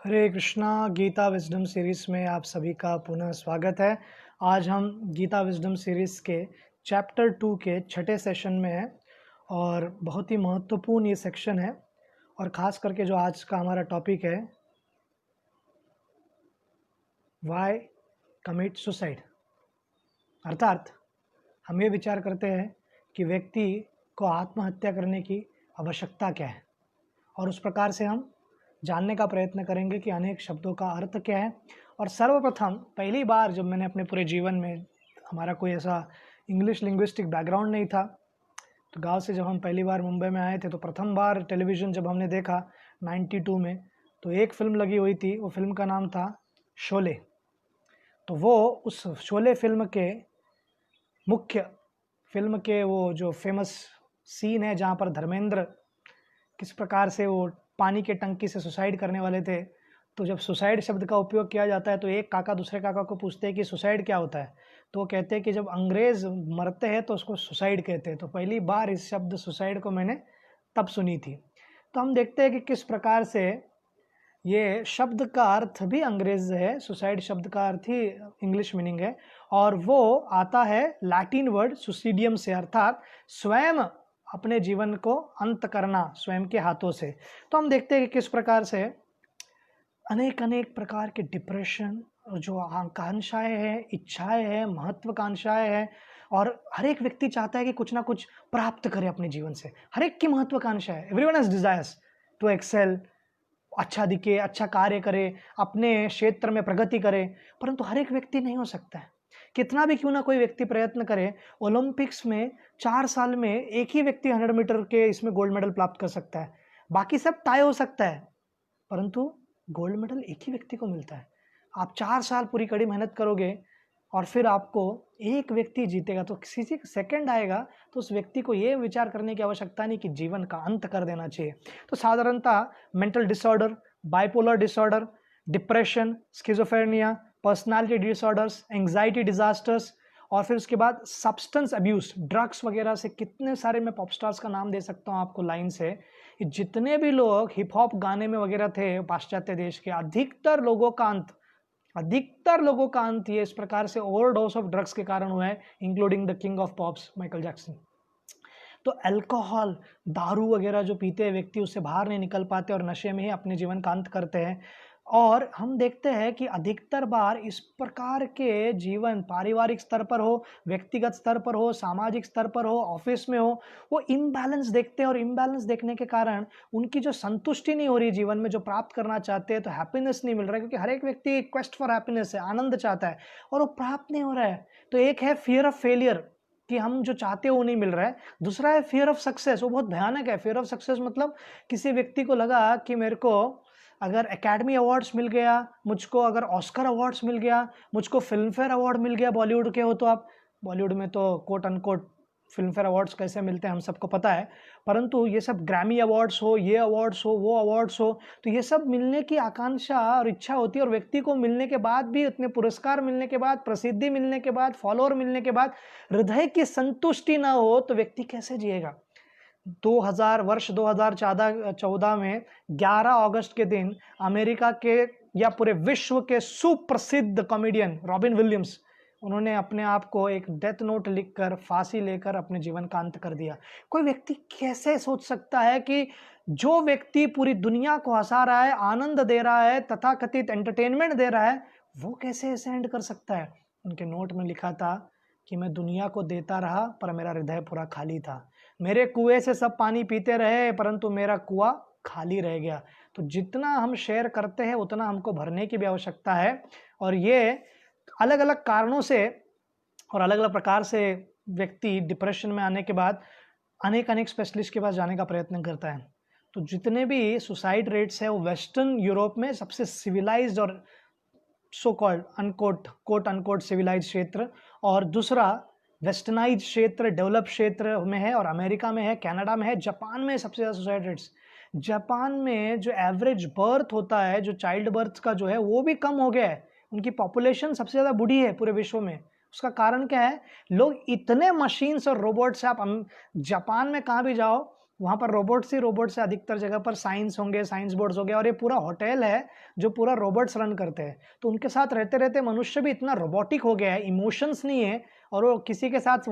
हरे Krishna. Gita wisdom series में आप सभी का पुनः स्वागत है। आज हम गीता विज़डम सीरीज़ के चैप्टर 2 के छठे सेशन में हैं और बहुत ही महत्वपूर्ण ये सेक्शन है। और ख़ास करके जो आज का हमारा टॉपिक है, वाई कमिट सुसाइड, अर्थात हम ये विचार करते हैं कि व्यक्ति को आत्महत्या करने की आवश्यकता क्या है, और उस प्रकार से हम जानने का प्रयत्न करेंगे कि अनेक शब्दों का अर्थ क्या है। और सर्वप्रथम पहली बार जब मैंने अपने पूरे जीवन में, हमारा कोई ऐसा इंग्लिश लिंग्विस्टिक बैकग्राउंड नहीं था, तो गांव से जब हम पहली बार मुंबई में आए थे तो प्रथम बार टेलीविज़न जब हमने देखा 92 में, तो एक फ़िल्म लगी हुई थी। वो फिल्म का नाम था शोले। तो वो उस शोले फिल्म के मुख्य फिल्म के वो जो फेमस सीन है जहाँ पर धर्मेंद्र किस प्रकार से वो पानी के टंकी से सुसाइड करने वाले थे। तो जब सुसाइड शब्द का उपयोग किया जाता है तो एक काका दूसरे काका को पूछते हैं कि सुसाइड क्या होता है, तो वो कहते हैं कि जब अंग्रेज़ मरते हैं तो उसको सुसाइड कहते हैं। तो पहली बार इस शब्द सुसाइड को मैंने तब सुनी थी। तो हम देखते हैं कि किस प्रकार से ये शब्द का अर्थ भी अंग्रेज है, सुसाइड शब्द का अर्थ ही इंग्लिश मीनिंग है, और वो आता है लैटिन वर्ड सुसीडियम से, अर्थात स्वयं अपने जीवन को अंत करना स्वयं के हाथों से। तो हम देखते हैं कि किस प्रकार से अनेक अनेक प्रकार के डिप्रेशन और जो आकांक्षाएं हैं, इच्छाएं हैं, महत्वाकांक्षाएं हैं, और हर एक व्यक्ति चाहता है कि कुछ ना कुछ प्राप्त करे अपने जीवन से। हर एक की महत्वाकांक्षा है। Everyone has desires to excel, अच्छा दिखे, अच्छा कार्य करे, अपने क्षेत्र में प्रगति करे, परंतु हर एक व्यक्ति नहीं हो सकता है। कितना भी क्यों ना कोई व्यक्ति प्रयत्न करे, ओलंपिक्स में 4 साल में एक ही व्यक्ति 100 मीटर के इसमें गोल्ड मेडल प्राप्त कर सकता है, बाकी सब टाई हो सकता है, परंतु गोल्ड मेडल एक ही व्यक्ति को मिलता है। आप 4 साल पूरी कड़ी मेहनत करोगे और फिर आपको एक व्यक्ति जीतेगा, तो किसी सेकंड आएगा तो उस व्यक्ति को ये विचार करने की आवश्यकता नहीं कि जीवन का अंत कर देना चाहिए। तो साधारणतः mental disorder, bipolar disorder, depression, schizophrenia, personality disorders, anxiety disasters, और फिर उसके बाद सब्सटेंस अब्यूज, ड्रग्स वगैरह से कितने सारे, मैं पॉप स्टार्स का नाम दे सकता हूँ आपको लाइन से। जितने भी लोग हिप हॉप गाने में वगैरह थे पाश्चात्य देश के, अधिकतर लोगों का अंत ये इस प्रकार से ओवरडोज ऑफ ड्रग्स के कारण हुआ है, including the king of pops Michael Jackson. तो अल्कोहल, दारू वगैरह जो पीते हैं व्यक्ति, उससे बाहर नहीं निकल पाते और नशे में ही अपने जीवन का अंत करते हैं। और हम देखते हैं कि अधिकतर बार इस प्रकार के जीवन पारिवारिक स्तर पर हो, व्यक्तिगत स्तर पर हो, सामाजिक स्तर पर हो, ऑफिस में हो, वो इम्बैलेंस देखते हैं, और इम्बैलेंस देखने के कारण उनकी जो संतुष्टि नहीं हो रही जीवन में, जो प्राप्त करना चाहते हैं, तो हैप्पीनेस नहीं मिल रहा है, क्योंकि हर एक व्यक्ति क्वेस्ट फॉर हैप्पीनेस है, आनंद चाहता है, और वो प्राप्त नहीं हो रहा है। तो एक है फियर ऑफ फेलियर, कि हम जो चाहते हैं वो नहीं मिल रहा है। दूसरा है फियर ऑफ सक्सेस, वो बहुत भयानक है। फियर ऑफ सक्सेस मतलब किसी व्यक्ति को लगा कि मेरे को अगर एकेडमी अवार्ड्स मिल गया, मुझको अगर ऑस्कर अवार्ड्स मिल गया, मुझको फिल्म फेयर अवार्ड मिल गया, बॉलीवुड के हो तो आप, बॉलीवुड में तो quote unquote film fair awards कैसे मिलते हैं हम सबको पता है, परंतु ये सब ग्रैमी अवार्ड्स हो, ये अवार्ड्स हो, वो अवार्ड्स हो, तो ये सब मिलने की आकांक्षा और इच्छा होती है। और व्यक्ति को मिलने के बाद भी, उतने पुरस्कार मिलने के बाद, प्रसिद्धि मिलने के बाद, फॉलोअर मिलने के बाद हृदय की संतुष्टि ना हो तो व्यक्ति कैसे जिएगा। 2014 में 11 अगस्त के दिन अमेरिका के या पूरे विश्व के सुप्रसिद्ध कॉमेडियन रॉबिन विलियम्स, उन्होंने अपने आप को एक डेथ नोट लिखकर फांसी लेकर अपने जीवन का अंत कर दिया। कोई व्यक्ति कैसे सोच सकता है कि जो व्यक्ति पूरी दुनिया को हंसा रहा है, आनंद दे रहा है, तथाकथित एंटरटेनमेंट दे रहा है, वो कैसे ऐसे एंड कर सकता है। उनके नोट में लिखा था कि मैं दुनिया को देता रहा पर मेरा हृदय पूरा खाली था, मेरे कुएं से सब पानी पीते रहे परंतु मेरा कुआं खाली रह गया। तो जितना हम शेयर करते हैं उतना हमको भरने की भी आवश्यकता है। और ये अलग अलग कारणों से और अलग अलग प्रकार से व्यक्ति डिप्रेशन में आने के बाद अनेक अनेक स्पेशलिस्ट के पास जाने का प्रयत्न करता है। तो जितने भी सुसाइड रेट्स है वो वेस्टर्न यूरोप में सबसे सिविलाइज्ड और so called unquote quote unquote civilise क्षेत्र, और दूसरा वेस्टर्नाइज क्षेत्र, डेवलप क्षेत्र में है, और अमेरिका में है, कनाडा में है, जापान में सबसे ज़्यादा सुसाइड रेट्स। जापान में जो एवरेज बर्थ होता है, जो चाइल्ड बर्थ का जो है वो भी कम हो गया है। उनकी पॉपुलेशन सबसे ज़्यादा बूढ़ी है पूरे विश्व में। उसका कारण क्या है? लोग इतने मशीन्स और रोबोट्स से, आप जापान में कहाँ भी जाओ वहाँ पर रोबोट्स ही रोबोट्स है, अधिकतर जगह पर साइंस होंगे, साइंस बोर्ड्स हो गए, और ये पूरा होटल है जो पूरा रोबोट्स रन करते हैं। तो उनके साथ रहते रहते मनुष्य भी इतना रोबोटिक हो गया है, इमोशंस नहीं है, और वो किसी के साथ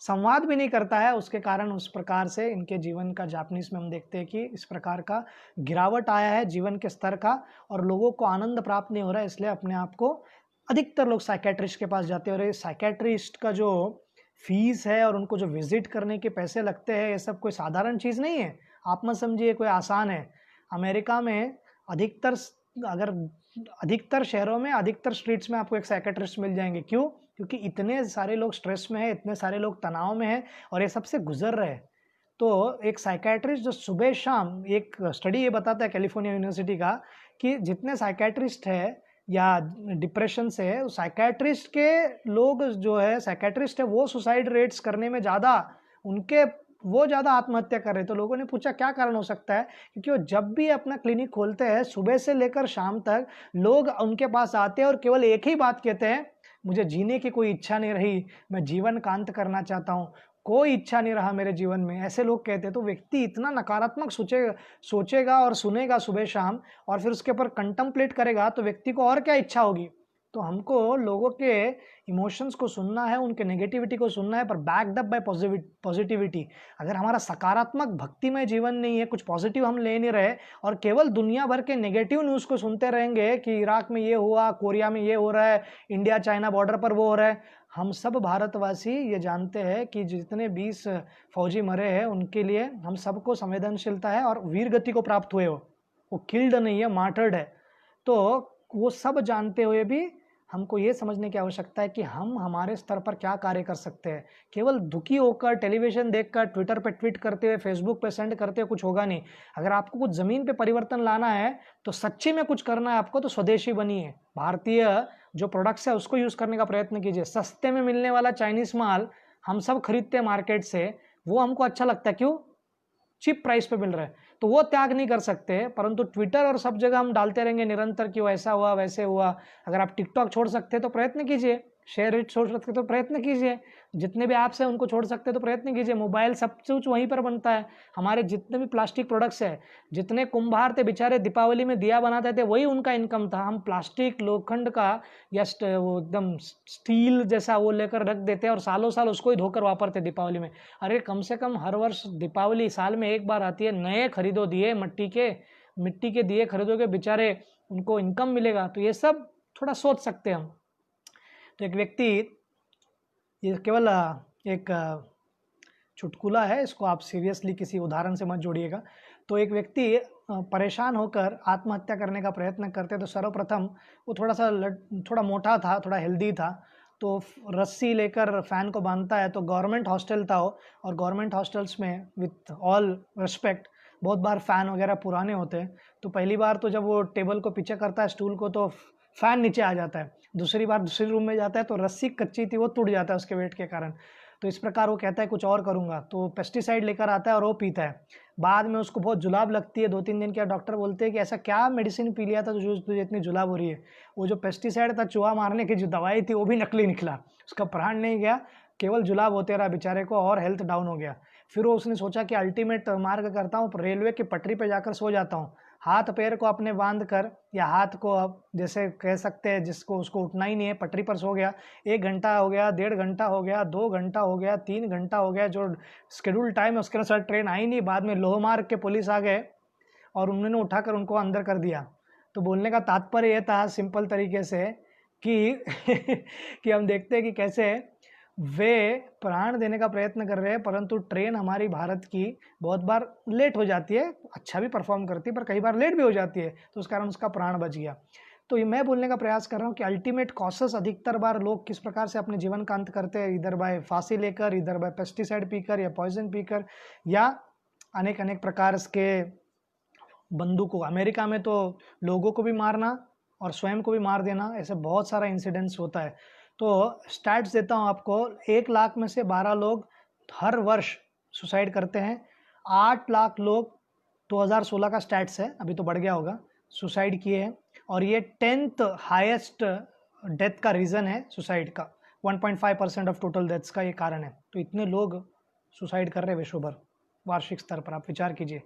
संवाद भी नहीं करता है। उसके कारण उस प्रकार से इनके जीवन का जापानीज में हम देखते हैं कि इस प्रकार का गिरावट आया है जीवन के स्तर का, और लोगों को आनंद प्राप्त नहीं हो रहा है। इसलिए अपने आप को अधिकतर लोग साइकेट्रिस्ट के पास जाते हैं, और ये साइकेट्रिस्ट का जो फीस है और उनको जो विजिट करने के पैसे लगते हैं, ये सब कोई साधारण चीज़ नहीं है। आप मत समझिए कोई आसान है। अमेरिका में अधिकतर शहरों में, अधिकतर स्ट्रीट्स में आपको एक साइकेट्रिस्ट मिल जाएंगे। क्यों? क्योंकि इतने सारे लोग स्ट्रेस में हैं, इतने सारे लोग तनाव में हैं, और ये सबसे गुजर रहे हैं। तो एक साइकेट्रिस्ट जो सुबह शाम, एक स्टडी ये बताता है कैलिफोर्निया यूनिवर्सिटी का, कि जितने साइकेट्रिस्ट है या डिप्रेशन से है, साइकेट्रिस्ट के लोग जो है, साइकेट्रिस्ट है वो सुसाइड रेट्स करने में ज़्यादा, वो ज़्यादा आत्महत्या कर रहे। तो लोगों ने पूछा क्या कारण हो सकता है? क्योंकि वो जब भी अपना क्लिनिक खोलते हैं, सुबह से लेकर शाम तक लोग उनके पास आते हैं और केवल एक ही बात कहते हैं, मुझे जीने की कोई इच्छा नहीं रही, मैं जीवन का अंत करना चाहता हूँ, कोई इच्छा नहीं रहा मेरे जीवन में, ऐसे लोग कहते हैं। तो व्यक्ति इतना नकारात्मक सोचेगा और सुनेगा सुबह शाम, और फिर उसके ऊपर कंटम्पलेट करेगा, तो व्यक्ति को और क्या इच्छा होगी? तो हमको लोगों के इमोशंस को सुनना है, उनके नेगेटिविटी को सुनना है, पर बैक्ड अप बाय पॉजिटिविटी। अगर हमारा सकारात्मक भक्तिमय जीवन नहीं है, कुछ पॉजिटिव हम ले नहीं रहे, और केवल दुनिया भर के नेगेटिव न्यूज़ को सुनते रहेंगे कि इराक में ये हुआ, कोरिया में ये हो रहा है, इंडिया चाइना बॉर्डर पर वो हो रहा है। हम सब भारतवासी ये जानते हैं कि जितने 20 फौजी मरे हैं, उनके लिए हम सबको संवेदनशीलता है, और वीर गति को प्राप्त हुए हो, वो किल्ड नहीं है, मार्टर्ड है। तो वो सब जानते हुए भी हमको ये समझने की आवश्यकता है कि हम हमारे स्तर पर क्या कार्य कर सकते हैं। केवल दुखी होकर, टेलीविजन देखकर, ट्विटर पे ट्वीट करते हुए, फेसबुक पे सेंड करते हुए कुछ होगा नहीं। अगर आपको कुछ ज़मीन पे परिवर्तन लाना है, तो सच्ची में कुछ करना है आपको, तो स्वदेशी बनिए। भारतीय जो प्रोडक्ट्स है उसको यूज़ करने का प्रयत्न कीजिए। सस्ते में मिलने वाला चाइनीज़ माल हम सब खरीदते हैं मार्केट से, वो हमको अच्छा लगता है। क्यों? चीप प्राइस पे मिल रहा है, तो वो त्याग नहीं कर सकते। परंतु ट्विटर और सब जगह हम डालते रहेंगे निरंतर कि वो ऐसा हुआ, वैसे हुआ। अगर आप टिकटॉक छोड़ सकते हैं तो प्रयत्न कीजिए, शेयर इट छोड़ सकते तो प्रयत्न कीजिए, जितने भी ऐप्स हैं उनको छोड़ सकते हैं तो प्रयत्न कीजिए। मोबाइल सब कुछ वहीं पर बनता है। हमारे जितने भी प्लास्टिक प्रोडक्ट्स है, जितने कुंभार थे बेचारे दीपावली में दिया बनाते थे, वही उनका इनकम था। हम प्लास्टिक, लोखंड का या वो एकदम स्टील जैसा वो लेकर रख देते हैं, और सालों साल उसको ही धोकर वापरते दीपावली में। अरे कम से कम हर वर्ष दीपावली साल में एक बार आती है, नए खरीदो दिए, मिट्टी के दिए खरीदोगे, बेचारे उनको इनकम मिलेगा। तो ये सब थोड़ा सोच सकते हैं हम। तो एक व्यक्ति, ये केवल एक चुटकुला है, इसको आप सीरियसली किसी उदाहरण से मत जोड़िएगा। तो एक व्यक्ति परेशान होकर आत्महत्या करने का प्रयत्न करते, तो सर्वप्रथम वो थोड़ा मोटा था, थोड़ा हेल्दी था, तो रस्सी लेकर फैन को बांधता है। तो गवर्नमेंट हॉस्टल था वो, और गवर्नमेंट हॉस्टल्स में विथ ऑल रिस्पेक्ट बहुत बार फ़ैन वगैरह पुराने होते हैं। तो पहली बार तो जब वो टेबल को पीछे करता है, स्टूल को, तो फ़ैन नीचे आ जाता है। दूसरी बार दूसरे रूम में जाता है तो रस्सी कच्ची थी, वो टूट जाता है उसके वेट के कारण। तो इस प्रकार वो कहता है कुछ और करूँगा, तो पेस्टिसाइड लेकर आता है और वो पीता है। बाद में उसको बहुत जुलाब लगती है, 2-3 दिन के। डॉक्टर बोलते हैं कि ऐसा क्या मेडिसिन पी लिया था जो तुझे इतनी जुलाब हो रही है? वो जो पेस्टिसाइड था, चूहा मारने की जो दवाई थी, वो भी नकली निकला। उसका प्राण नहीं गया, केवल जुलाब होते रहा बेचारे को, और हेल्थ डाउन हो गया। फिर वो उसने सोचा कि अल्टीमेट मार्ग करता हूँ, रेलवे की पटरी पर जाकर सो जाता हूँ, हाथ पैर को अपने बांध कर, या हाथ को अब जैसे कह सकते हैं जिसको, उसको उठना ही नहीं है, पटरी पर सो गया। 1 घंटा हो गया, 1.5 घंटा हो गया, 2 घंटा हो गया, 3 घंटा हो गया, जो शेड्यूल टाइम है उसके अनुसार ट्रेन आई नहीं। बाद में लोह मार्ग के पुलिस आ गए और उन्होंने उठाकर उनको अंदर कर दिया। तो बोलने का तात्पर्य ये था सिंपल तरीके से कि कि हम देखते हैं कि कैसे वे प्राण देने का प्रयत्न कर रहे हैं, परंतु ट्रेन हमारी भारत की बहुत बार लेट हो जाती है, अच्छा भी परफॉर्म करती है, पर कई बार लेट भी हो जाती है, तो उस कारण उसका प्राण बच गया। तो ये मैं बोलने का प्रयास कर रहा हूँ कि अल्टीमेट कॉसेस अधिकतर बार लोग किस प्रकार से अपने जीवन का अंत करते हैं, इधर बाय फांसी लेकर, इधर बाय पेस्टिसाइड पीकर या पॉइजन पीकर, या अनेक अनेक प्रकार के बंदूकों। अमेरिका में तो लोगों को भी मारना और स्वयं को भी मार देना, ऐसे बहुत सारा इंसिडेंट्स होता है। तो स्टैट्स देता हूँ आपको, 1 लाख में से 12 लोग हर वर्ष सुसाइड करते हैं। 8 लाख लोग 2016 का स्टैट्स है, अभी तो बढ़ गया होगा, सुसाइड किए हैं। और ये 10th हाईएस्ट डेथ का रीज़न है सुसाइड का, 1.5% ऑफ टोटल डेथ्स का ये कारण है। तो इतने लोग सुसाइड कर रहे हैं विश्व भर। वार्षिक स्तर पर, आप विचार कीजिए।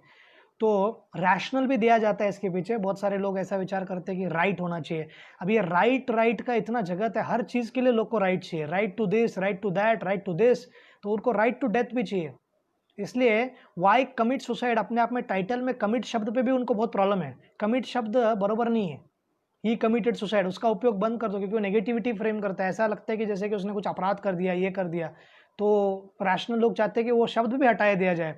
तो रैशनल भी दिया जाता है इसके पीछे। बहुत सारे लोग ऐसा विचार करते हैं कि राइट होना चाहिए। अब ये राइट का इतना जगत है, हर चीज़ के लिए लोग को राइट चाहिए, right to this, right to that, right to this, तो उनको राइट टू डेथ भी चाहिए। इसलिए वाई कमिट सुसाइड, अपने आप में टाइटल में कमिट शब्द पे भी उनको बहुत प्रॉब्लम है। कमिट शब्द बरोबर नहीं है, ही कमिटेड सुसाइड, उसका उपयोग बंद कर दो, क्योंकि वो नेगेटिविटी फ्रेम करता है। ऐसा लगता है कि जैसे कि उसने कुछ अपराध कर दिया, ये कर दिया। तो रैशनल लोग चाहते हैं कि वो शब्द भी हटाया दिया जाए।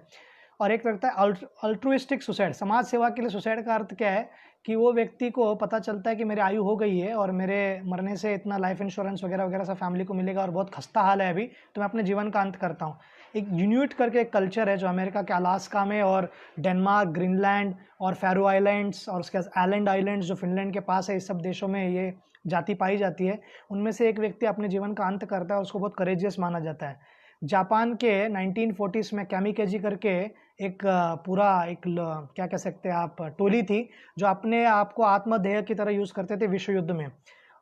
और एक लगता है अल्ट्रुइस्टिक सुसाइड, समाज सेवा के लिए सुसाइड का अर्थ क्या है कि वो व्यक्ति को पता चलता है कि मेरी आयु हो गई है और मेरे मरने से इतना लाइफ इंश्योरेंस वगैरह वगैरह सब फैमिली को मिलेगा और बहुत खस्ता हाल है अभी, तो मैं अपने जीवन का अंत करता हूँ। एक यूनिट करके एक कल्चर है जो अमेरिका के अलास्का में और डेनमार्क, ग्रीनलैंड और फैरो आइलैंड्स और उसके बाद आइलैंड आइलैंड्स जो फिनलैंड के पास है, इस सब देशों में ये जाति पाई जाती है। उनमें से एक व्यक्ति अपने जीवन का अंत करता है और उसको बहुत करेजियस माना जाता है। जापान के 1940s में कैमिकेजी करके एक पूरा एक क्या कह सकते हैं आप, टोली थी जो अपने आप को आत्मदेह की तरह यूज़ करते थे विश्व युद्ध में।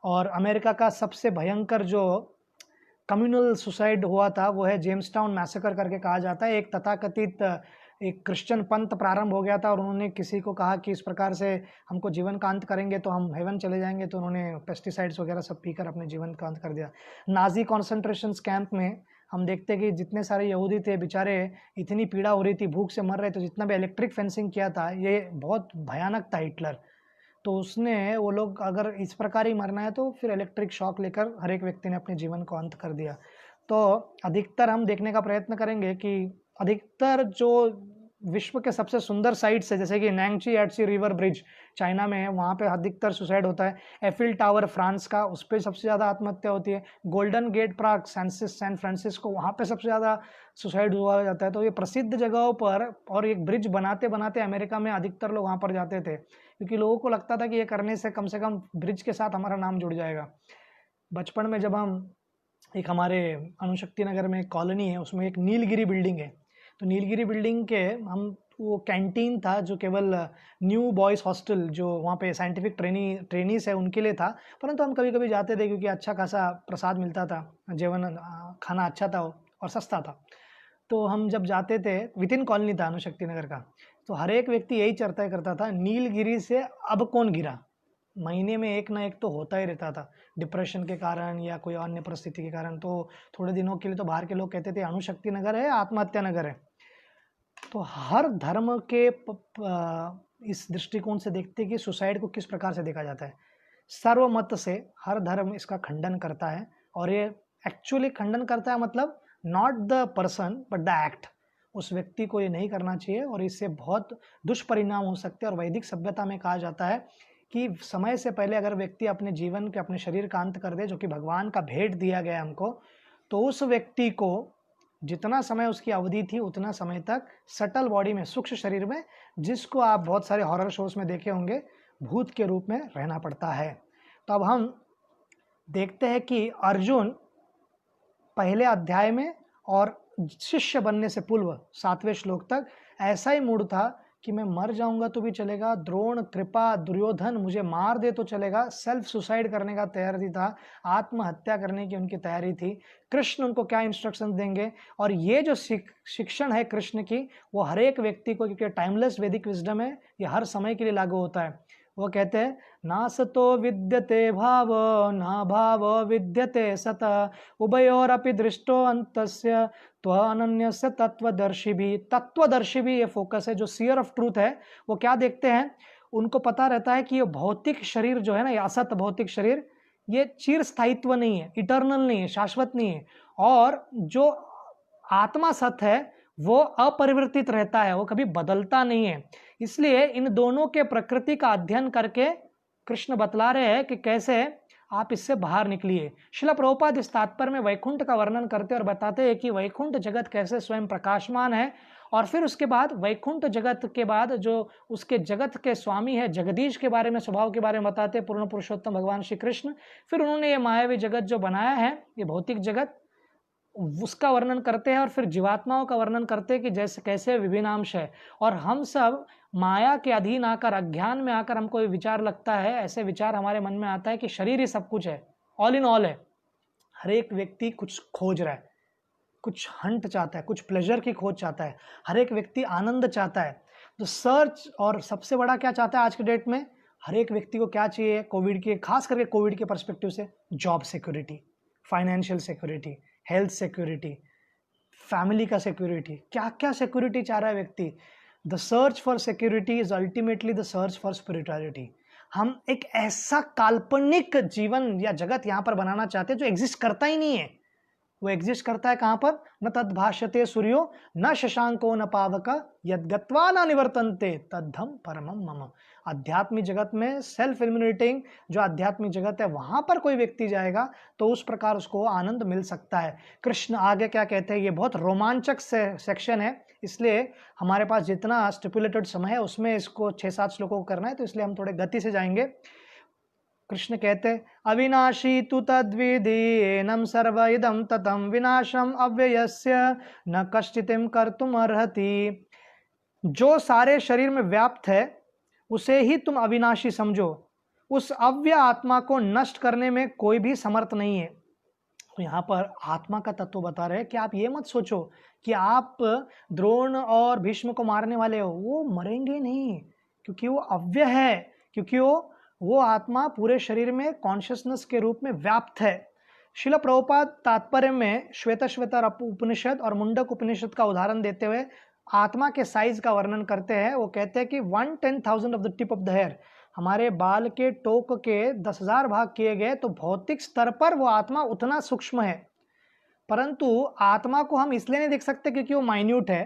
और अमेरिका का सबसे भयंकर जो कम्युनल सुसाइड हुआ था वो है जेम्स टाउन मैसेकर करके कहा जाता है। एक तथाकथित एक क्रिश्चियन पंथ प्रारंभ हो गया था और उन्होंने किसी को कहा कि इस प्रकार से हमको जीवन का अंत करेंगे तो हम हेवन चले जाएंगे, तो उन्होंने पेस्टिसाइड्स वगैरह सब पीकर अपने जीवन का अंत कर दिया। नाजी कॉन्सेंट्रेशन कैंप में हम देखते कि जितने सारे यहूदी थे बेचारे, इतनी पीड़ा हो रही थी, भूख से मर रहे, तो जितना भी इलेक्ट्रिक फेंसिंग किया था, ये बहुत भयानक था हिटलर। तो उसने वो लोग अगर इस प्रकार ही मरना है तो फिर इलेक्ट्रिक शॉक लेकर हर एक व्यक्ति ने अपने जीवन को अंत कर दिया। तो अधिकतर हम देखने का प्रयत्न करेंगे कि अधिकतर जो विश्व के सबसे सुंदर साइट्स है, जैसे कि नैंगची एटसी रिवर ब्रिज चाइना में है, वहाँ पे अधिकतर सुसाइड होता है। एफिल टावर फ्रांस का, उस पर सबसे ज़्यादा आत्महत्या होती है। गोल्डन गेट प्राग सैन फ्रांसिस्को, वहाँ पे सबसे ज़्यादा सुसाइड हुआ जाता है। तो ये प्रसिद्ध जगहों पर, और एक ब्रिज बनाते बनाते अमेरिका में अधिकतर लोग वहाँ पर जाते थे, क्योंकि लोगों को लगता था कि ये करने से कम ब्रिज के साथ हमारा नाम जुड़ जाएगा। बचपन में जब हम एक हमारे अणुशक्ति नगर में एक कॉलोनी है, उसमें एक नीलगिरी बिल्डिंग है, तो नीलगिरी बिल्डिंग के हम वो कैंटीन था जो केवल न्यू बॉयज़ हॉस्टल जो वहाँ पे साइंटिफिक ट्रेनीज है उनके लिए था, परंतु हम कभी कभी जाते थे क्योंकि अच्छा खासा प्रसाद मिलता था, जीवन खाना अच्छा था और सस्ता था। तो हम जब जाते थे, विद इन कॉलोनी था अणुशक्ति नगर का, तो हर एक व्यक्ति यही चर्चा करता था, नीलगिरी से अब कौन गिरा। महीने में एक ना एक तो होता ही रहता था, डिप्रेशन के कारण या कोई अन्य परिस्थिति के कारण। तो थोड़े दिनों के लिए तो बाहर के लोग कहते थे अणुशक्ति नगर है, आत्महत्या नगर है। तो हर धर्म के इस दृष्टिकोण से देखते कि सुसाइड को किस प्रकार से देखा जाता है। सर्वमत से हर धर्म इसका खंडन करता है, और ये एक्चुअली खंडन करता है मतलब not the person but the act. उस व्यक्ति को ये नहीं करना चाहिए और इससे बहुत दुष्परिणाम हो सकते हैं। और वैदिक सभ्यता में कहा जाता है कि समय से पहले अगर व्यक्ति अपने जीवन के, अपने शरीर का अंत कर दे, जो कि भगवान का भेंट दिया गया हमको, तो उस व्यक्ति को जितना समय उसकी अवधि थी उतना समय तक सटल बॉडी में, सूक्ष्म शरीर में, जिसको आप बहुत सारे हॉरर शोज में देखे होंगे, भूत के रूप में रहना पड़ता है। तो अब हम देखते हैं कि अर्जुन पहले अध्याय में और शिष्य बनने से पूर्व 7वें श्लोक तक ऐसा ही मूड था कि मैं मर जाऊंगा तो भी चलेगा, द्रोण, कृपा, दुर्योधन मुझे मार दे तो चलेगा, सेल्फ सुसाइड करने का तैयारी था, आत्महत्या करने की उनकी तैयारी थी। कृष्ण उनको क्या इंस्ट्रक्शन देंगे, और ये जो शिक्षण है कृष्ण की, वो हर एक व्यक्ति को, क्योंकि टाइमलेस वैदिक विजडम है, ये हर समय के लिए लागू होता है। वो कहते हैं ना सतो विद्यते भाव ना भाव विद्यते सत उभयोरपि दृष्टो अंतस्य त्वनन्यस्य तत्वदर्शी भी। तत्वदर्शी भी ये फोकस है, जो सीयर ऑफ ट्रूथ है, वो क्या देखते हैं, उनको पता रहता है कि ये भौतिक शरीर जो है ना, ये असत भौतिक शरीर, ये चिर स्थायित्व नहीं है, इटर्नल नहीं है, शाश्वत नहीं है। और जो आत्मा सत है वो अपरिवर्तित रहता है, वो कभी बदलता नहीं है। इसलिए इन दोनों के प्रकृति का अध्ययन करके कृष्ण बतला रहे हैं कि कैसे आप इससे बाहर निकलिए। श्रील प्रभुपाद इस तात्पर्य में वैकुंठ का वर्णन करते और बताते हैं कि वैकुंठ जगत कैसे स्वयं प्रकाशमान है, और फिर उसके बाद वैकुंठ जगत के बाद जो उसके जगत के स्वामी है जगदीश के बारे में, स्वभाव के बारे में बताते हैं पूर्ण पुरुषोत्तम भगवान श्री कृष्ण। फिर उन्होंने ये मायावी जगत जो बनाया है, ये भौतिक जगत, उसका वर्णन करते हैं, और फिर जीवात्माओं का वर्णन करते हैं कि जैसे कैसे विभिन्नांश है। और हम सब माया के अधीन आकर, अज्ञान में आकर हमको ये विचार लगता है, ऐसे विचार हमारे मन में आता है कि शरीर ही सब कुछ है, ऑल इन ऑल है। हर एक व्यक्ति कुछ खोज रहा है, कुछ हंट चाहता है, कुछ प्लेजर की खोज चाहता है, हर एक व्यक्ति आनंद चाहता है। तो सर्च, और सबसे बड़ा क्या चाहता है आज के डेट में, हर एक व्यक्ति को क्या चाहिए, कोविड के, खास करके कोविड के पर्सपेक्टिव से, job security, financial security, health security, family का सिक्योरिटी, क्या क्या सिक्योरिटी चाह रहा है व्यक्ति। The search for security is ultimately the search for spirituality. हम एक ऐसा काल्पनिक जीवन या जगत यहाँ पर बनाना चाहते हैं जो एग्जिस्ट करता ही नहीं है। वो एग्जिस्ट करता है कहाँ पर, न तद भाष्यते सूर्यो न शशांको न पावक यद गत्वा न निवर्तन्ते तद्धम परमम मम। आध्यात्मिक जगत में सेल्फ इल्यूमिनेटिंग जो आध्यात्मिक जगत है, वहां पर कोई व्यक्ति जाएगा तो उस प्रकार उसको आनंद मिल सकता है। कृष्ण आगे क्या कहते हैं, ये बहुत रोमांचक सेक्शन है, इसलिए हमारे पास जितना स्टिपुलेटेड समय है उसमें इसको 6-7 श्लोकों को करना है, तो इसलिए हम थोड़े गति से जाएंगे। कृष्ण कहते अविनाशी तु तद्विधि एनम सर्व इदम ततम विनाशम अव्ययस्य न कश्चितिम कर्तुम अर्हति। जो सारे शरीर में व्याप्त है उसे ही तुम अविनाशी समझो, उस अव्यय आत्मा को नष्ट करने में कोई भी समर्थ नहीं है। तो यहाँ पर आत्मा का तत्व बता रहे हैं कि आप ये मत सोचो कि आप द्रोण और भीष्म को मारने वाले हो, वो मरेंगे नहीं, क्योंकि वो अव्यय है, क्योंकि वो आत्मा पूरे शरीर में कॉन्शियसनेस के रूप में व्याप्त है। शिला प्रभुपाद तात्पर्य में श्वेतश्वेतर उपनिषद और मुंडक उपनिषद का उदाहरण देते हुए आत्मा के साइज का वर्णन करते हैं। वो कहते हैं कि 1/10,000 of the tip of the hair, हमारे बाल के टोक के 10,000 भाग किए गए तो भौतिक स्तर पर वो आत्मा उतना सूक्ष्म है। परंतु आत्मा को हम इसलिए नहीं देख सकते क्योंकि वो माइन्यूट है,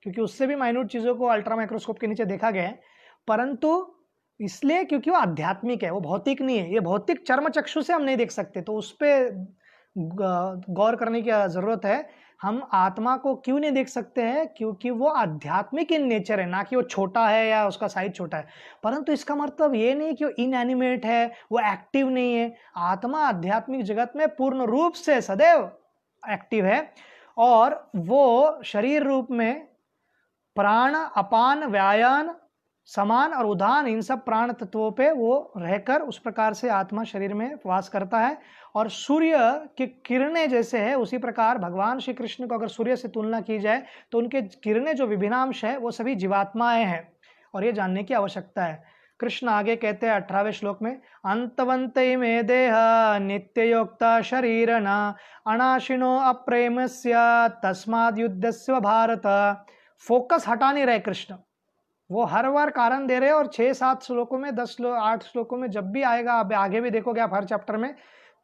क्योंकि उससे भी माइन्यूट चीज़ों को अल्ट्रा माइक्रोस्कोप के नीचे देखा गया है, परंतु इसलिए क्योंकि वो आध्यात्मिक है, वो भौतिक नहीं है। ये भौतिक चर्म चक्षु से हम नहीं देख सकते, तो उस पर गौर करने की ज़रूरत है। हम आत्मा को क्यों नहीं देख सकते हैं, क्योंकि वो आध्यात्मिक इन नेचर है, ना कि वो छोटा है या उसका साइज छोटा है। परंतु इसका मतलब ये नहीं कि वो इनएनिमेट है, वो एक्टिव नहीं है। आत्मा आध्यात्मिक जगत में पूर्ण रूप से सदैव एक्टिव है, और वो शरीर रूप में प्राण, अपान, व्यायान, समान और उदान, इन सब प्राण तत्वों पे वो रहकर उस प्रकार से आत्मा शरीर में वास करता है। और सूर्य की किरणें जैसे है, उसी प्रकार भगवान श्री कृष्ण को अगर सूर्य से तुलना की जाए तो उनके किरणें जो विभिन्नांश है वो सभी जीवात्माएं हैं, और ये जानने की आवश्यकता है। कृष्ण आगे कहते हैं 18वें श्लोक में, अंतवंते में देह नित्ययोक्ता शरीर न अनाशिनो अप्रेमस्य तस्माद् युद्धस्य भारत। फोकस हटा नहीं रहे कृष्ण, वो हर बार कारण दे रहे हैं, और 6-7 श्लोकों में, 8 श्लोकों में जब भी आएगा, अब आगे भी देखोगे आप हर चैप्टर में,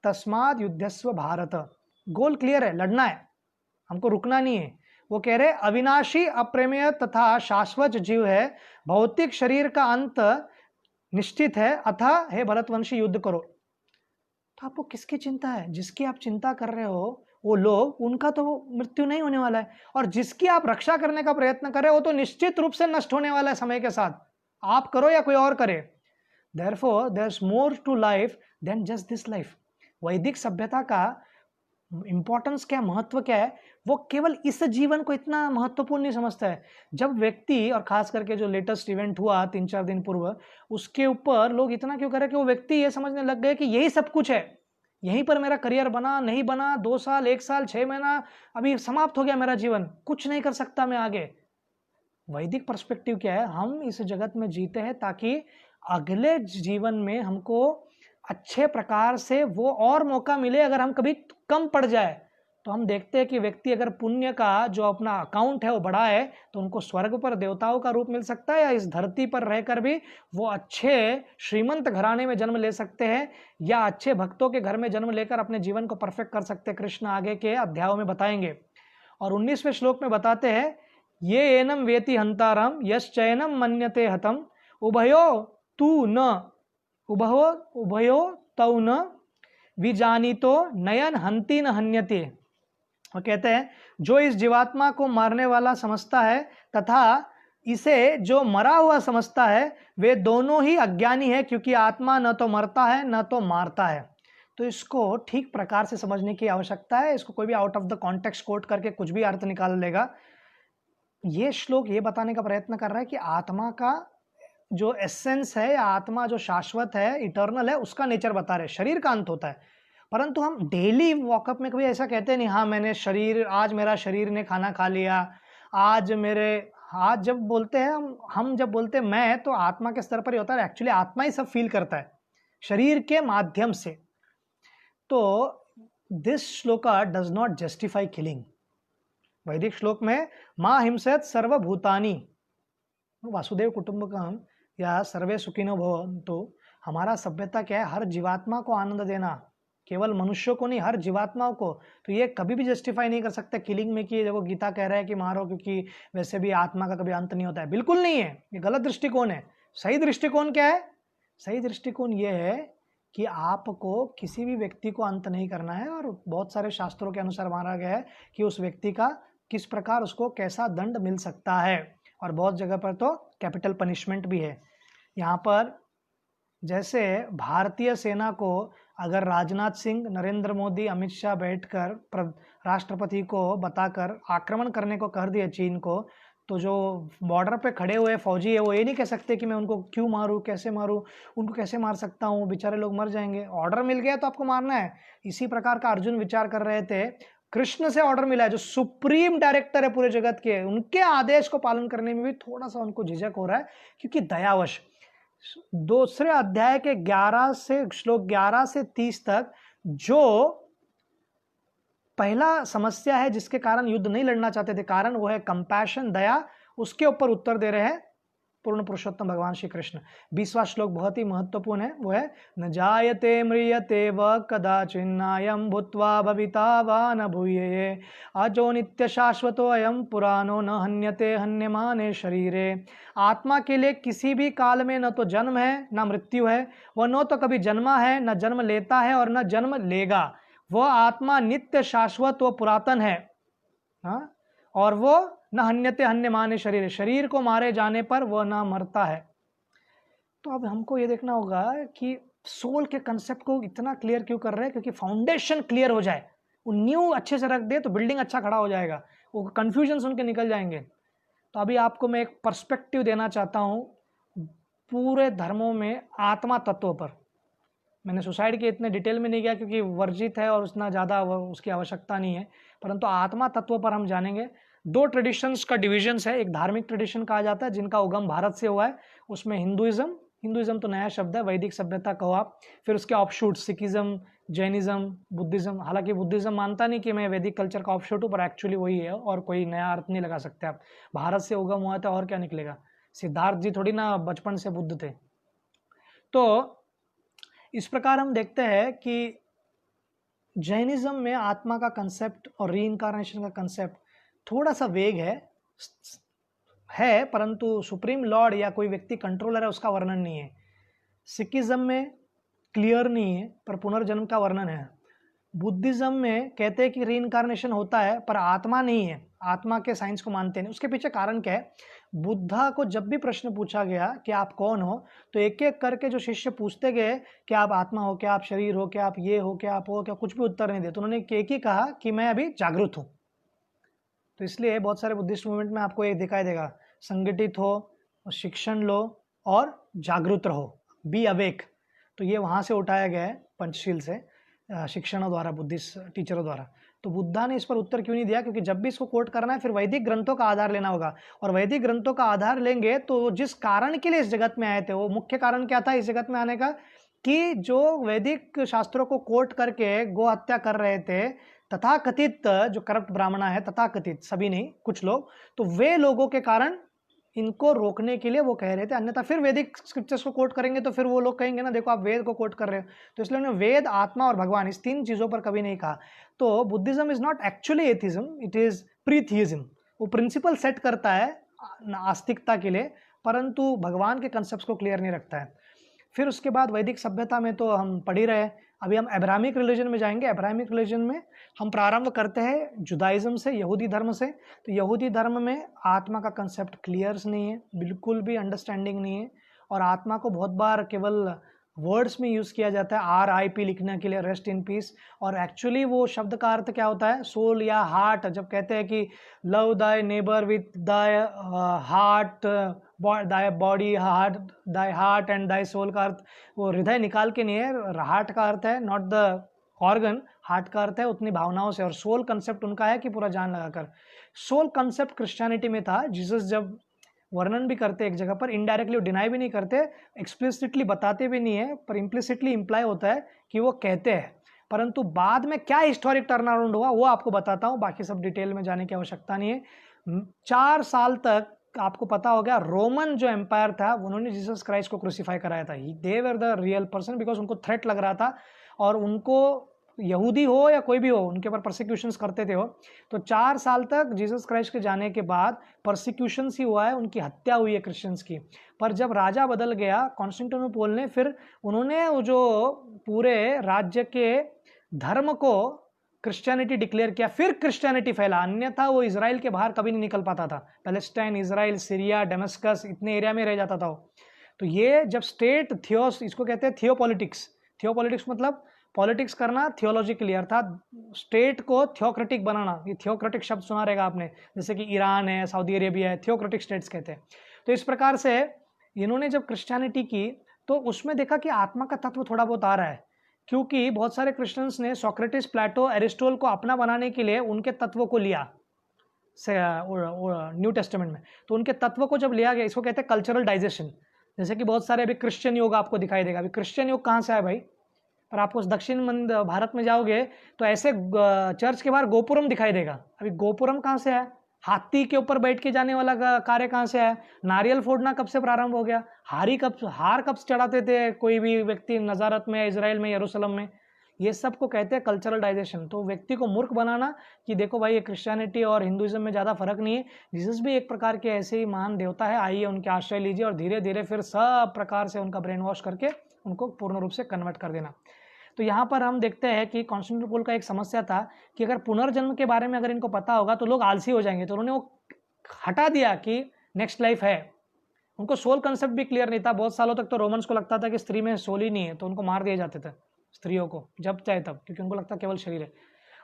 तस्माद युद्धस्व भारत, गोल क्लियर है, लड़ना है, हमको रुकना नहीं है। वो कह रहे अविनाशी, अप्रेमेय तथा शाश्वत जीव है, भौतिक शरीर का अंत निश्चित है, अतः हे भरतवंशी युद्ध करो। तो आपको किसकी चिंता है? जिसकी आप चिंता कर रहे हो वो लोग, उनका तो मृत्यु नहीं होने वाला है, और जिसकी आप रक्षा करने का प्रयत्न कर रहे हो वो तो निश्चित रूप से नष्ट होने वाला है समय के साथ, आप करो या कोई और करे। Therefore, there's more to life than just this life. वैदिक सभ्यता का इंपॉर्टेंस क्या, महत्व क्या है, वो केवल इस जीवन को इतना महत्वपूर्ण नहीं समझता है। जब व्यक्ति, और खास करके जो लेटेस्ट इवेंट हुआ 3-4 दिन पूर्व, उसके ऊपर लोग इतना क्यों कर रहे हैं कि वो व्यक्ति ये समझने लग गए कि यही सब कुछ है, यहीं पर मेरा करियर बना, नहीं बना, 2 साल, 1 साल, 6 महीना, अभी समाप्त हो गया मेरा जीवन, कुछ नहीं कर सकता मैं आगे। वैदिक पर्सपेक्टिव क्या है, हम इस जगत में जीते हैं ताकि अगले जीवन में हमको अच्छे प्रकार से वो और मौका मिले। अगर हम कभी कम पड़ जाए तो हम देखते हैं कि व्यक्ति अगर पुण्य का जो अपना अकाउंट है वो बड़ा है तो उनको स्वर्ग पर देवताओं का रूप मिल सकता है, या इस धरती पर रहकर भी वो अच्छे श्रीमंत घराने में जन्म ले सकते हैं, या अच्छे भक्तों के घर में जन्म लेकर अपने जीवन को परफेक्ट कर सकते हैं। कृष्ण आगे के अध्यायों में बताएंगे। और 19वें श्लोक में बताते हैं, ये एनम वेति हंतारम यश्चैनम मन्यते हतम उभयो तू न उभयो तौ न विजानीतो नयन हंति न हन्यते। वो कहते हैं जो इस जीवात्मा को मारने वाला समझता है तथा इसे जो मरा हुआ समझता है वे दोनों ही अज्ञानी है, क्योंकि आत्मा न तो मरता है न तो मारता है। तो इसको ठीक प्रकार से समझने की आवश्यकता है। इसको कोई भी out of the context quote करके कुछ भी अर्थ निकाल लेगा। ये श्लोक ये बताने का प्रयत्न कर रहा है कि आत्मा का जो एसेंस है, या आत्मा जो शाश्वत है, इटर्नल है, उसका नेचर बता रहे। शरीर का अंत होता है, परंतु हम डेली वॉकअप में कभी ऐसा कहते नहीं, हाँ मैंने शरीर, आज मेरा शरीर ने खाना खा लिया, आज जब बोलते हैं हम जब बोलते हैं मैं, तो आत्मा के स्तर पर ही होता है, एक्चुअली आत्मा ही सब फील करता है शरीर के माध्यम से। तो this shloka does not justify killing. वैदिक श्लोक में मां हिंसत सर्वभूतानि वासुदेव कुटुंबकम या सर्वे सुखिनो भवन्तु, हमारा सभ्यता क्या है, हर जीवात्मा को आनंद देना, केवल मनुष्यों को नहीं, हर जीवात्माओं को। तो ये कभी भी जस्टिफाई नहीं कर सकता किलिंग में कि देखो गीता कह रहा है कि मारो क्योंकि वैसे भी आत्मा का कभी अंत नहीं होता है। बिल्कुल नहीं है, ये गलत दृष्टिकोण है। सही दृष्टिकोण क्या है? सही दृष्टिकोण ये है कि आपको किसी भी व्यक्ति को अंत नहीं करना है, और बहुत सारे शास्त्रों के अनुसार माना गया है कि उस व्यक्ति का किस प्रकार उसको कैसा दंड मिल सकता है, और बहुत जगह पर तो कैपिटल पनिशमेंट भी है। यहाँ पर जैसे भारतीय सेना को अगर राजनाथ सिंह, नरेंद्र मोदी, अमित शाह बैठकर राष्ट्रपति को बताकर आक्रमण करने को कर दिया चीन को, तो जो बॉर्डर पे खड़े हुए फौजी है वो ये नहीं कह सकते कि मैं उनको क्यों मारूं, कैसे मारूं, उनको कैसे मार सकता हूं, बेचारे लोग मर जाएंगे। ऑर्डर मिल गया तो आपको मारना है। इसी प्रकार का अर्जुन विचार कर रहे थे। कृष्ण से ऑर्डर मिला है, जो सुप्रीम डायरेक्टर है पूरे जगत के, उनके आदेश को पालन करने में भी थोड़ा सा उनको झिझक हो रहा है, क्योंकि दयावश। दूसरे अध्याय के 11 से श्लोक 11 से 30 तक जो पहला समस्या है जिसके कारण युद्ध नहीं लड़ना चाहते थे, कारण वो है कंपैशन, दया, उसके ऊपर उत्तर दे रहे हैं पूर्ण पुरुषोत्तम भगवान श्री कृष्ण। 20वां श्लोक बहुत ही महत्वपूर्ण है, वो है न जायते म्रियते व कदाचिन्नायं भूत्वा भविता वा न भूयते अजो नित्य शाश्वतो अयं पुराणो न हन्यते हन्यमाने शरीरे। आत्मा के लिए किसी भी काल में न तो जन्म है न मृत्यु है, वह न तो कभी जन्मा है, न जन्म लेता है और न जन्म लेगा। वह आत्मा नित्य शाश्वत व पुरातन है, हाँ, और वो न हन्यते हन्यमाने शरीर, शरीर को मारे जाने पर वह ना मरता है। तो अब हमको ये देखना होगा कि सोल के कंसेप्ट को इतना क्लियर क्यों कर रहे हैं, क्योंकि फाउंडेशन क्लियर हो जाए, वो न्यू अच्छे से रख दे तो बिल्डिंग अच्छा खड़ा हो जाएगा, वो कंफ्यूजन उनके निकल जाएंगे। तो अभी आपको मैं एक पर्सपेक्टिव देना चाहता हूँ पूरे धर्मों में आत्मा तत्व पर। मैंने सुसाइड के इतने डिटेल में नहीं गया क्योंकि वर्जित है और उतना ज़्यादा उसकी आवश्यकता नहीं है, परंतु आत्मा तत्व पर हम जानेंगे। 2 ट्रेडिशंस का डिविजन्स है। एक धार्मिक ट्रेडिशन कहा जाता है जिनका उगम भारत से हुआ है, उसमें हिंदुइज्म तो नया शब्द है, वैदिक सभ्यता कहो आप। फिर उसके ऑफशूट सिखिज्म, जैनिज्म, बुद्धिज्म। हालांकि बुद्धिज्म मानता नहीं कि मैं वैदिक कल्चर का ऑफशूट हूँ, पर एक्चुअली वही है और कोई नया अर्थ नहीं लगा सकते आप। भारत से उगम हुआ था और क्या निकलेगा, सिद्धार्थ जी थोड़ी ना बचपन से बुद्ध थे। तो इस प्रकार हम देखते हैं कि जैनिज्म में आत्मा का कंसेप्ट और रीइंकार्नेशन का कंसेप्ट थोड़ा सा वेग है, परंतु सुप्रीम लॉर्ड या कोई व्यक्ति कंट्रोलर है उसका वर्णन नहीं है। सिखिज्म में क्लियर नहीं है पर पुनर्जन्म का वर्णन है। बुद्धिज्म में कहते हैं कि रीइंकार्नेशन होता है पर आत्मा नहीं है, आत्मा के साइंस को मानते नहीं। उसके पीछे कारण क्या है? बुद्धा को जब भी प्रश्न पूछा गया कि आप कौन हो, तो एक एक करके जो शिष्य पूछते गए कि आप आत्मा हो क्या, आप शरीर हो क्या, आप ये हो क्या, आप हो क्या, कुछ भी उत्तर नहीं दे, तो उन्होंने एक ही कहा कि मैं अभी जागृत हूं। तो इसलिए बहुत सारे बुद्धिस्ट मूवमेंट में आपको ये दिखाई देगा, संगठित हो, शिक्षण लो और जागृत रहो, बी अवेक। तो ये वहाँ से उठाया गया है पंचशील से, शिक्षणों द्वारा, बुद्धिस्ट टीचरों द्वारा। तो बुद्धा ने इस पर उत्तर क्यों नहीं दिया? क्योंकि जब भी इसको कोट करना है फिर वैदिक ग्रंथों का आधार लेना होगा, और वैदिक ग्रंथों का आधार लेंगे तो जिस कारण के लिए इस जगत में आए थे, वो मुख्य कारण क्या था इस जगत में आने का? कि जो वैदिक शास्त्रों को कोट करके गो हत्या कर रहे थे, तथाकथित जो करप्ट ब्राह्मणा है, तथाकथित, सभी नहीं, कुछ लोग, तो वे लोगों के कारण इनको रोकने के लिए वो कह रहे थे। अन्यथा फिर वैदिक स्क्रिप्चर्स को कोट करेंगे तो फिर वो लोग कहेंगे ना देखो आप वेद को कोट कर रहे हो। तो इसलिए उन्होंने वेद, आत्मा और भगवान, इस 3 चीजों पर कभी नहीं कहा। तो Buddhism is not actually atheism, it is pretheism. वो प्रिंसिपल सेट करता है आस्तिकता के लिए, परंतु भगवान के कंसेप्ट को क्लियर नहीं रखता है। फिर उसके बाद वैदिक सभ्यता में तो हम पढ़ ही रहे, अभी हम अब्राहमिक रिलीजन में जाएंगे। अब्राहमिक रिलीजन में हम प्रारंभ करते हैं जुदाइज्म से, यहूदी धर्म से। तो यहूदी धर्म में आत्मा का कंसेप्ट क्लियर नहीं है, बिल्कुल भी अंडरस्टैंडिंग नहीं है, और आत्मा को बहुत बार केवल वर्ड्स में यूज़ किया जाता है RIP लिखने के लिए, रेस्ट इन पीस, और एक्चुअली वो शब्द का अर्थ क्या होता है? सोल या हार्ट। जब कहते हैं कि लव दाय नेबर विथ दाय हार्ट, दाय बॉडी हार्ट, दाय हार्ट एंड दाय सोल, का अर्थ वो हृदय निकाल के नहीं है, हार्ट का अर्थ है नॉट द ऑर्गन, हार्ट का अर्थ है उतनी भावनाओं से, और सोल कंसेप्ट उनका है कि पूरा जान लगाकर। सोल कंसेप्ट क्रिश्चियनिटी में था। जीसस जब वर्णन भी करते एक जगह पर, इनडायरेक्टली डिनाई भी नहीं करते, एक्सप्लिसिटली बताते भी नहीं है, पर इम्प्लिसिटली इंप्लाई होता है कि वो कहते हैं। परंतु बाद में क्या हिस्टोरिक टर्न अराउंड हुआ वो आपको बताता हूँ, बाकी सब डिटेल में जाने की आवश्यकता नहीं है। 4 साल तक आपको पता हो गया, रोमन जो एम्पायर था उन्होंने जीसस क्राइस्ट को क्रूसीफाई कराया था। They were the real person, because उनको थ्रेट लग रहा था, और उनको यहूदी हो या कोई भी हो उनके ऊपर परसिक्यूशंस करते थे वो। तो 4 साल तक जीसस क्राइस्ट के जाने के बाद परसिक्यूशंस ही हुआ है, उनकी हत्या हुई है क्रिश्चियंस की। पर जब राजा बदल गया कॉन्स्टेंटिनोपल ने, फिर उन्होंने वो जो पूरे राज्य के धर्म को क्रिश्चियनिटी डिक्लेयर किया, फिर क्रिश्चियनिटी फैला, अन्यथा वो इजराइल के बाहर कभी नहीं निकल पाता था। पैलेस्टाइन, इजराइल, सीरिया, डेमस्कस, इतने एरिया में रह जाता था वो। तो ये जब स्टेट थियोस, इसको कहते हैं थियोपॉलिटिक्स। थियोपॉलिटिक्स मतलब पॉलिटिक्स करना थियोलॉजिकली, अर्थात स्टेट को थियोक्रेटिक बनाना। ये थियोक्रेटिक शब्द सुना रहेगा आपने, जैसे कि ईरान है, सऊदी अरेबिया है, थियोक्रेटिक स्टेट्स कहते हैं। तो इस प्रकार से इन्होंने जब क्रिश्चियनिटी की तो उसमें देखा कि आत्मा का तत्व थोड़ा बहुत आ रहा है, क्योंकि बहुत सारे क्रिश्चियंस ने सोक्रेटिस, प्लेटो, एरिस्टोटल को अपना बनाने के लिए उनके तत्वों को लिया न्यू टेस्टामेंट में। तो उनके तत्व को जब लिया गया, इसको कहते हैं कल्चरल डाइजेशन। जैसे कि बहुत सारे अभी क्रिश्चियन योग आपको दिखाई देगा। अभी क्रिश्चियन योग कहाँ से आया भाई? पर आपको दक्षिण भारत में जाओगे तो ऐसे चर्च के बाहर गोपुरम दिखाई देगा। अभी गोपुरम कहाँ से आया? हाथी के ऊपर बैठ के जाने वाला कार्य कहाँ से आया? नारियल फोड़ना कब से प्रारंभ हो गया? हार कब चढ़ाते थे कोई भी व्यक्ति नजारत में, इजराइल में, यरूशलेम में? ये सब को कहते हैं कल्चरल डाइजेशन। तो व्यक्ति को मूर्ख बनाना कि देखो भाई ये क्रिश्चियनिटी और हिंदुइज्म में ज़्यादा फर्क नहीं है, जीसस भी एक प्रकार के ऐसे ही महान देवता है, आइए उनके आश्रय लीजिए, और धीरे धीरे फिर सब प्रकार से उनका ब्रेन वॉश करके उनको पूर्ण रूप से कन्वर्ट कर देना। तो यहाँ पर हम देखते हैं कि कॉन्स्टेंटिनोपल का एक समस्या था कि अगर पुनर्जन्म के बारे में अगर इनको पता होगा तो लोग आलसी हो जाएंगे। तो उन्होंने वो हटा दिया कि नेक्स्ट लाइफ है। उनको सोल कंसेप्ट भी क्लियर नहीं था। बहुत सालों तक तो रोमन्स को लगता था कि स्त्री में सोल ही नहीं है, तो उनको मार दिए जाते थे स्त्रियों को जब चाहे तब, क्योंकि उनको लगता केवल शरीर है।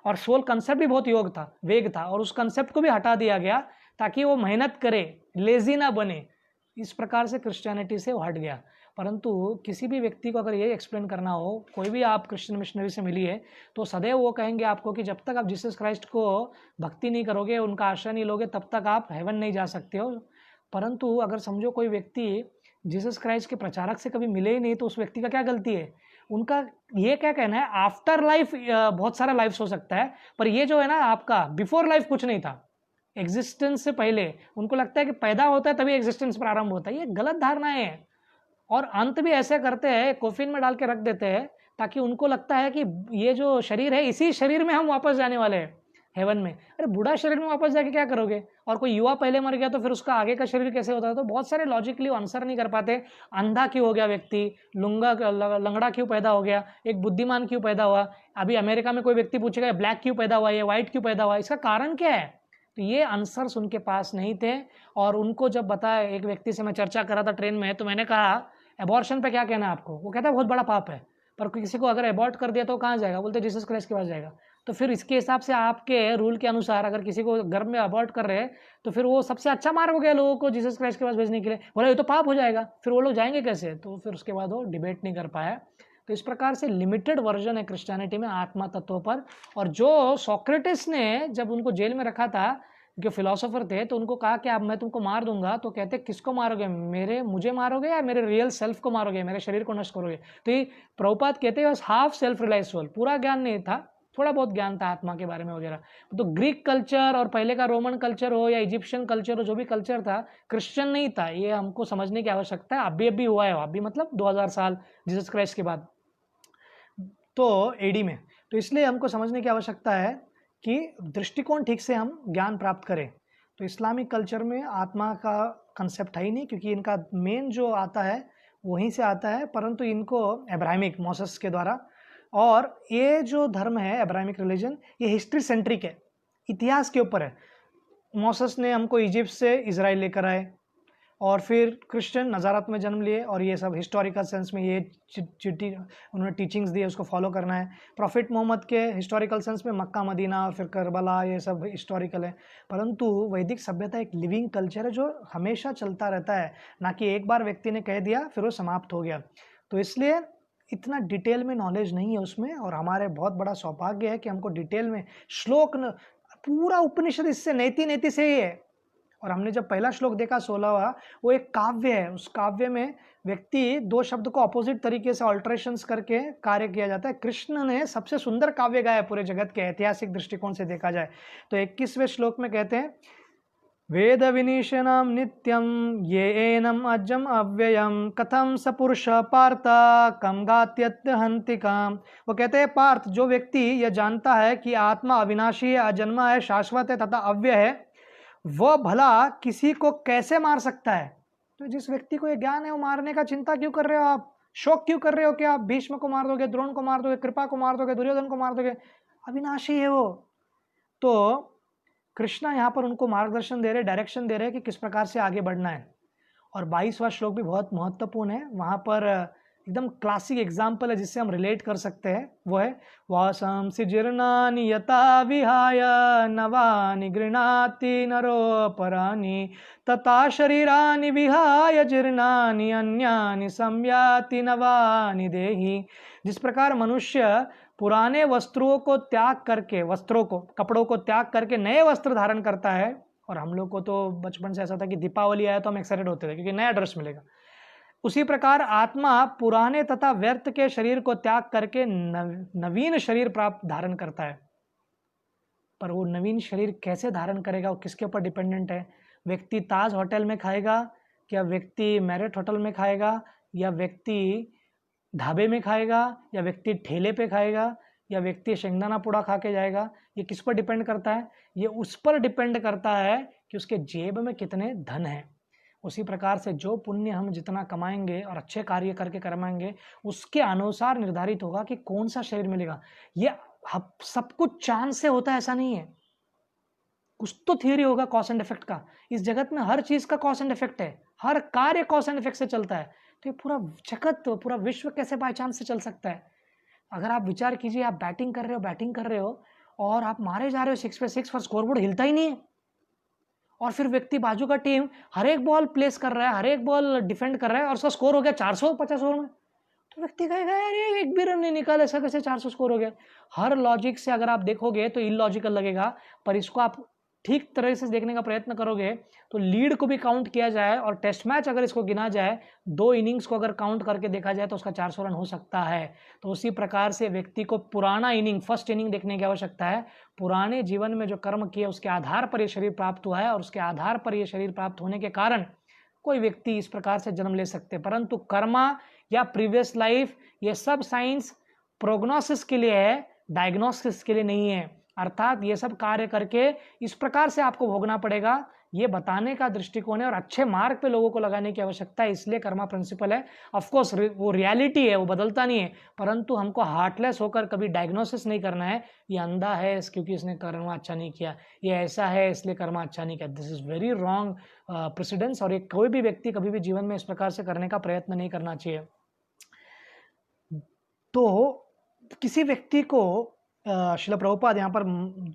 और सोल कंसेप्ट भी बहुत योग था, वेग था, और उस कंसेप्ट को भी हटा दिया गया ताकि वो मेहनत करे, लेजी ना बने। इस प्रकार से क्रिश्चियनिटी से वो हट गया। परंतु किसी भी व्यक्ति को अगर ये एक्सप्लेन करना हो, कोई भी आप क्रिश्चियन मिशनरी से मिली है, तो सदैव वो कहेंगे आपको कि जब तक आप जीसस क्राइस्ट को भक्ति नहीं करोगे, उनका आश्रय नहीं लोगे, तब तक आप हेवन नहीं जा सकते हो। परंतु अगर समझो कोई व्यक्ति जीसस क्राइस्ट के प्रचारक से कभी मिले ही नहीं, तो उस व्यक्ति का क्या गलती है? उनका ये क्या कहना है, आफ्टर लाइफ बहुत सारा लाइफ हो सकता है, पर ये जो है ना आपका बिफोर लाइफ कुछ नहीं था, एग्जिस्टेंस से पहले। उनको लगता है कि पैदा होता है तभी एग्जिस्टेंस प्रारंभ होता है। ये गलत धारणाएं हैं। और अंत भी ऐसे करते हैं, कोफिन में डाल के रख देते हैं, ताकि उनको लगता है कि ये जो शरीर है, इसी शरीर में हम वापस जाने वाले हैं हेवन में। अरे बूढ़ा शरीर में वापस जाके क्या करोगे? और कोई युवा पहले मर गया तो फिर उसका आगे का शरीर कैसे होता है? तो बहुत सारे लॉजिकली आंसर नहीं कर पाते। अंधा क्यों हो गया व्यक्ति? लंगड़ा क्यों पैदा हो गया? एक बुद्धिमान क्यों पैदा हुआ? अभी अमेरिका में कोई व्यक्ति पूछेगा ब्लैक क्यों पैदा हुआ, ये व्हाइट क्यों पैदा हुआ, इसका कारण क्या है? तो ये आंसर्स उनके पास नहीं थे। और उनको जब बताया, एक व्यक्ति से मैं चर्चा कर रहा था ट्रेन में, तो मैंने कहा एबॉर्शन पे क्या कहना है आपको? वो कहता है बहुत बड़ा पाप है, पर किसी को अगर एबॉर्ट कर दिया तो कहाँ जाएगा? बोलते जीसस क्राइस्ट के पास जाएगा। तो फिर इसके हिसाब से आपके रूल के अनुसार अगर किसी को गर्भ में अबॉर्ट कर रहे हैं तो फिर वो सबसे अच्छा मार्ग हो गया लोगों को जीसस क्राइस्ट के पास भेजने के लिए। बोला ये तो पाप हो जाएगा, फिर वो लोग जाएंगे कैसे? तो फिर उसके बाद वो डिबेट नहीं कर पाया। तो इस प्रकार से लिमिटेड वर्जन है क्रिश्चियनिटी में आत्मा तत्वों पर। और जो सोक्रेटिस ने जब उनको जेल में रखा था, जो फिलोसोफर थे, तो उनको कहा कि अब मैं तुमको मार दूंगा, तो कहते किसको मारोगे? मुझे मारोगे या मेरे रियल सेल्फ को मारोगे, मेरे शरीर को नष्ट करोगे? तो ये प्रभुपाद कहते हैं हाफ सेल्फ रिलाइज सोल, पूरा ज्ञान नहीं था, थोड़ा बहुत ज्ञान था आत्मा के बारे में वगैरह। तो ग्रीक कल्चर और पहले का रोमन कल्चर हो या इजिप्शियन कल्चर हो, जो भी कल्चर था, क्रिश्चियन नहीं था। ये हमको समझने की आवश्यकता है। अभी हुआ है, अभी मतलब 2000 साल जीसस क्राइस्ट के बाद, तो एडी में। तो इसलिए हमको समझने की आवश्यकता है कि दृष्टिकोण ठीक से हम ज्ञान प्राप्त करें। तो इस्लामिक कल्चर में आत्मा का कंसेप्ट है ही नहीं, क्योंकि इनका मेन जो आता है वहीं से आता है, परंतु इनको अब्राहमिक मोसेस के द्वारा। और ये जो धर्म है अब्राहमिक रिलीजन, ये हिस्ट्री सेंट्रिक है, इतिहास के ऊपर है। मोसेस ने हमको इजिप्ट से इजराइल लेकर आए, और फिर क्रिश्चियन नज़ारत में जन्म लिए, और ये सब हिस्टोरिकल सेंस में ये चिट्ठी उन्होंने टीचिंग्स दी, उसको फॉलो करना है। प्रॉफिट मोहम्मद के हिस्टोरिकल सेंस में मक्का, मदीना, फिर करबला, ये सब हिस्टोरिकल है। परंतु वैदिक सभ्यता एक लिविंग कल्चर है जो हमेशा चलता रहता है, ना कि एक बार व्यक्ति ने कह दिया फिर वो समाप्त हो गया। तो इसलिए इतना डिटेल में नॉलेज नहीं है उसमें, और हमारे बहुत बड़ा सौभाग्य है कि हमको डिटेल में श्लोक पूरा उपनिषद इससे नेति नेति से ही है। और हमने जब पहला श्लोक देखा 16वां, वो एक काव्य है। उस काव्य में व्यक्ति दो शब्द को अपोजिट तरीके से ऑल्ट्रेशंस करके कार्य किया जाता है। कृष्ण ने सबसे सुंदर काव्य गाया पूरे जगत के ऐतिहासिक दृष्टिकोण से देखा जाए तो 21वें श्लोक में कहते हैं, वेद विनिशनम नित्यम ये एनम अजम अव्ययम कथम स पुरुष पार्थ कम गात्यत्य हंतिकाम। वो कहते हैं, पार्थ, जो व्यक्ति यह जानता है कि आत्मा अविनाशी है, अजन्मा है, शाश्वत है तथा अव्यय है, वह भला किसी को कैसे मार सकता है। तो जिस व्यक्ति को यह ज्ञान है, वो मारने का चिंता क्यों कर रहे हो आप? शोक क्यों कर रहे हो कि आप भीष्म को मार दोगे, द्रोण को मार दोगे, कृपा को मार दोगे, दुर्योधन को मार दोगे? अविनाशी है वो। तो कृष्णा यहाँ पर उनको मार्गदर्शन दे रहे, डायरेक्शन दे रहे कि किस प्रकार से आगे बढ़ना है। और 22वां श्लोक भी बहुत महत्वपूर्ण है। वहाँ पर एकदम क्लासिक एग्जाम्पल है जिससे हम रिलेट कर सकते हैं। वो है, वासंसि जीर्णानि यथा विहाय नवानि गृह्णाति नरोपराणि तथा शरीरानि विहाय जीर्णानि अन्यानि संयाति नवानि देहि। जिस प्रकार मनुष्य पुराने वस्त्रों को त्याग करके, कपड़ों को त्याग करके नए वस्त्र धारण करता है, और हम लोग को तो बचपन से ऐसा था कि दीपावली आया तो हम एक्साइटेड होते थे क्योंकि नया ड्रेस मिलेगा, उसी प्रकार आत्मा पुराने तथा व्यर्थ के शरीर को त्याग करके नवीन शरीर प्राप्त धारण करता है। पर वो नवीन शरीर कैसे धारण करेगा, वो किसके ऊपर डिपेंडेंट है? व्यक्ति ताज होटल में खाएगा, क्या व्यक्ति मैरिट होटल में खाएगा, या व्यक्ति ढाबे में खाएगा, या व्यक्ति ठेले पे खाएगा, या व्यक्ति शेंगदाना पोड़ा खा के जाएगा? ये किस पर डिपेंड करता है? ये उस पर डिपेंड करता है कि उसके जेब में कितने धन है। उसी प्रकार से जो पुण्य हम जितना कमाएंगे और अच्छे कार्य करके कमाएंगे, उसके अनुसार निर्धारित होगा कि कौन सा शरीर मिलेगा। ये सब कुछ चांस से होता है ऐसा नहीं है, कुछ तो थियरी होगा कॉज एंड इफेक्ट का। इस जगत में हर चीज का कॉज एंड इफेक्ट है, हर कार्य कॉज एंड इफेक्ट से चलता है। तो ये पूरा जगत, पूरा विश्व कैसे बाय चांस से चल सकता है? अगर आप विचार कीजिए, आप बैटिंग कर रहे हो और आप मारे जा रहे हो 6 पे 6 पर स्कोरबोर्ड हिलता ही नहीं है, और फिर व्यक्ति बाजू का टीम हर एक बॉल प्लेस कर रहा है, हर एक बॉल डिफेंड कर रहा है, और उसका स्कोर हो गया 450 ओवर में, तो व्यक्ति कहेगा यार ये एक भी रन नहीं निकाला, ऐसा कैसे 400 स्कोर हो गया? हर लॉजिक से अगर आप देखोगे तो इलॉजिकल लगेगा, पर इसको आप ठीक तरह से देखने का प्रयत्न करोगे तो लीड को भी काउंट किया जाए और टेस्ट मैच अगर इसको गिना जाए, 2 इनिंग्स को अगर काउंट करके देखा जाए तो उसका 400 रन हो सकता है। तो उसी प्रकार से व्यक्ति को पुराना इनिंग, फर्स्ट इनिंग देखने की आवश्यकता है। पुराने जीवन में जो कर्म किए उसके आधार पर यह शरीर प्राप्त हुआ है, और उसके आधार पर यह शरीर प्राप्त होने के कारण कोई व्यक्ति इस प्रकार से जन्म ले सकते हैं। परंतु कर्मा या प्रीवियस लाइफ, ये सब साइंस प्रोग्नोसिस के लिए है, डायग्नोसिस के लिए नहीं है। अर्थात ये सब कार्य करके इस प्रकार से आपको भोगना पड़ेगा, ये बताने का दृष्टिकोण है, और अच्छे मार्ग पे लोगों को लगाने की आवश्यकता है, इसलिए कर्मा प्रिंसिपल है। ऑफ कोर्स वो रियलिटी है, वो बदलता नहीं है, परंतु हमको हार्टलेस होकर कभी डायग्नोसिस नहीं करना है ये अंधा है क्योंकि इसने कर्मा अच्छा नहीं किया, ये ऐसा है इसलिए कर्मा अच्छा नहीं किया। This is very wrong precedence, और ये कोई भी व्यक्ति कभी भी जीवन में इस प्रकार से करने का प्रयत्न नहीं करना चाहिए। तो किसी व्यक्ति को श्रील प्रभुपाद यहाँ पर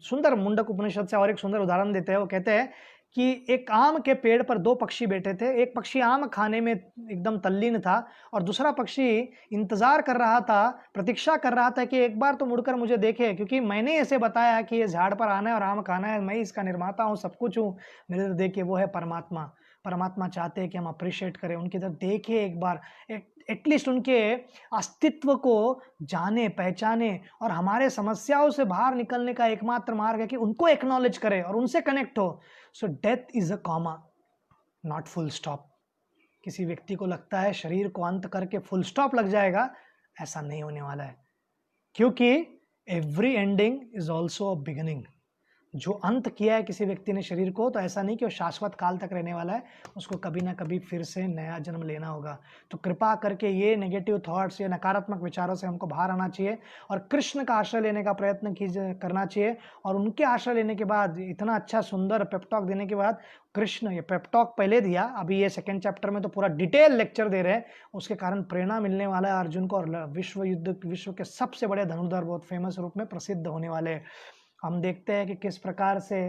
सुंदर मुंडक उपनिषद से और एक सुंदर उदाहरण देते हैं। वो कहते हैं कि एक आम के पेड़ पर 2 पक्षी बैठे थे। एक पक्षी आम खाने में एकदम तल्लीन था, और दूसरा पक्षी इंतजार कर रहा था, प्रतीक्षा कर रहा था कि एक बार तो मुड़कर मुझे देखे, क्योंकि मैंने ऐसे बताया कि ये झाड़ पर आना है और आम खाना है, मैं इसका निर्माता हूँ, सब कुछ हूँ, मेरे तरफ देखिए। वो है परमात्मा। परमात्मा चाहते हैं कि हम अप्रिशिएट करें, उनकी तरफ देखें एक बार, एटलीस्ट उनके अस्तित्व को जाने पहचाने, और हमारे समस्याओं से बाहर निकलने का एकमात्र मार्ग है कि उनको एक्नॉलेज करें और उनसे कनेक्ट हो। So death is a comma, not full stop. किसी व्यक्ति को लगता है शरीर को अंत करके फुल स्टॉप लग जाएगा, ऐसा नहीं होने वाला है, क्योंकि every ending is also a beginning. जो अंत किया है किसी व्यक्ति ने शरीर को, तो ऐसा नहीं कि वो शाश्वत काल तक रहने वाला है, उसको कभी ना कभी फिर से नया जन्म लेना होगा। तो कृपा करके ये नेगेटिव थॉट्स, ये नकारात्मक विचारों से हमको बाहर आना चाहिए, और कृष्ण का आश्रय लेने का प्रयत्न करना चाहिए। और उनके आश्रय लेने के बाद, इतना अच्छा सुंदर पेपटॉक देने के बाद, कृष्ण ये पेपटॉक पहले दिया, अभी ये 2nd चैप्टर में तो पूरा डिटेल लेक्चर दे रहे हैं, उसके कारण प्रेरणा मिलने वाला है अर्जुन को, और विश्व के सबसे बड़े धनुर्धर, बहुत फेमस रूप में प्रसिद्ध होने वाले हैं। हम देखते हैं कि किस प्रकार से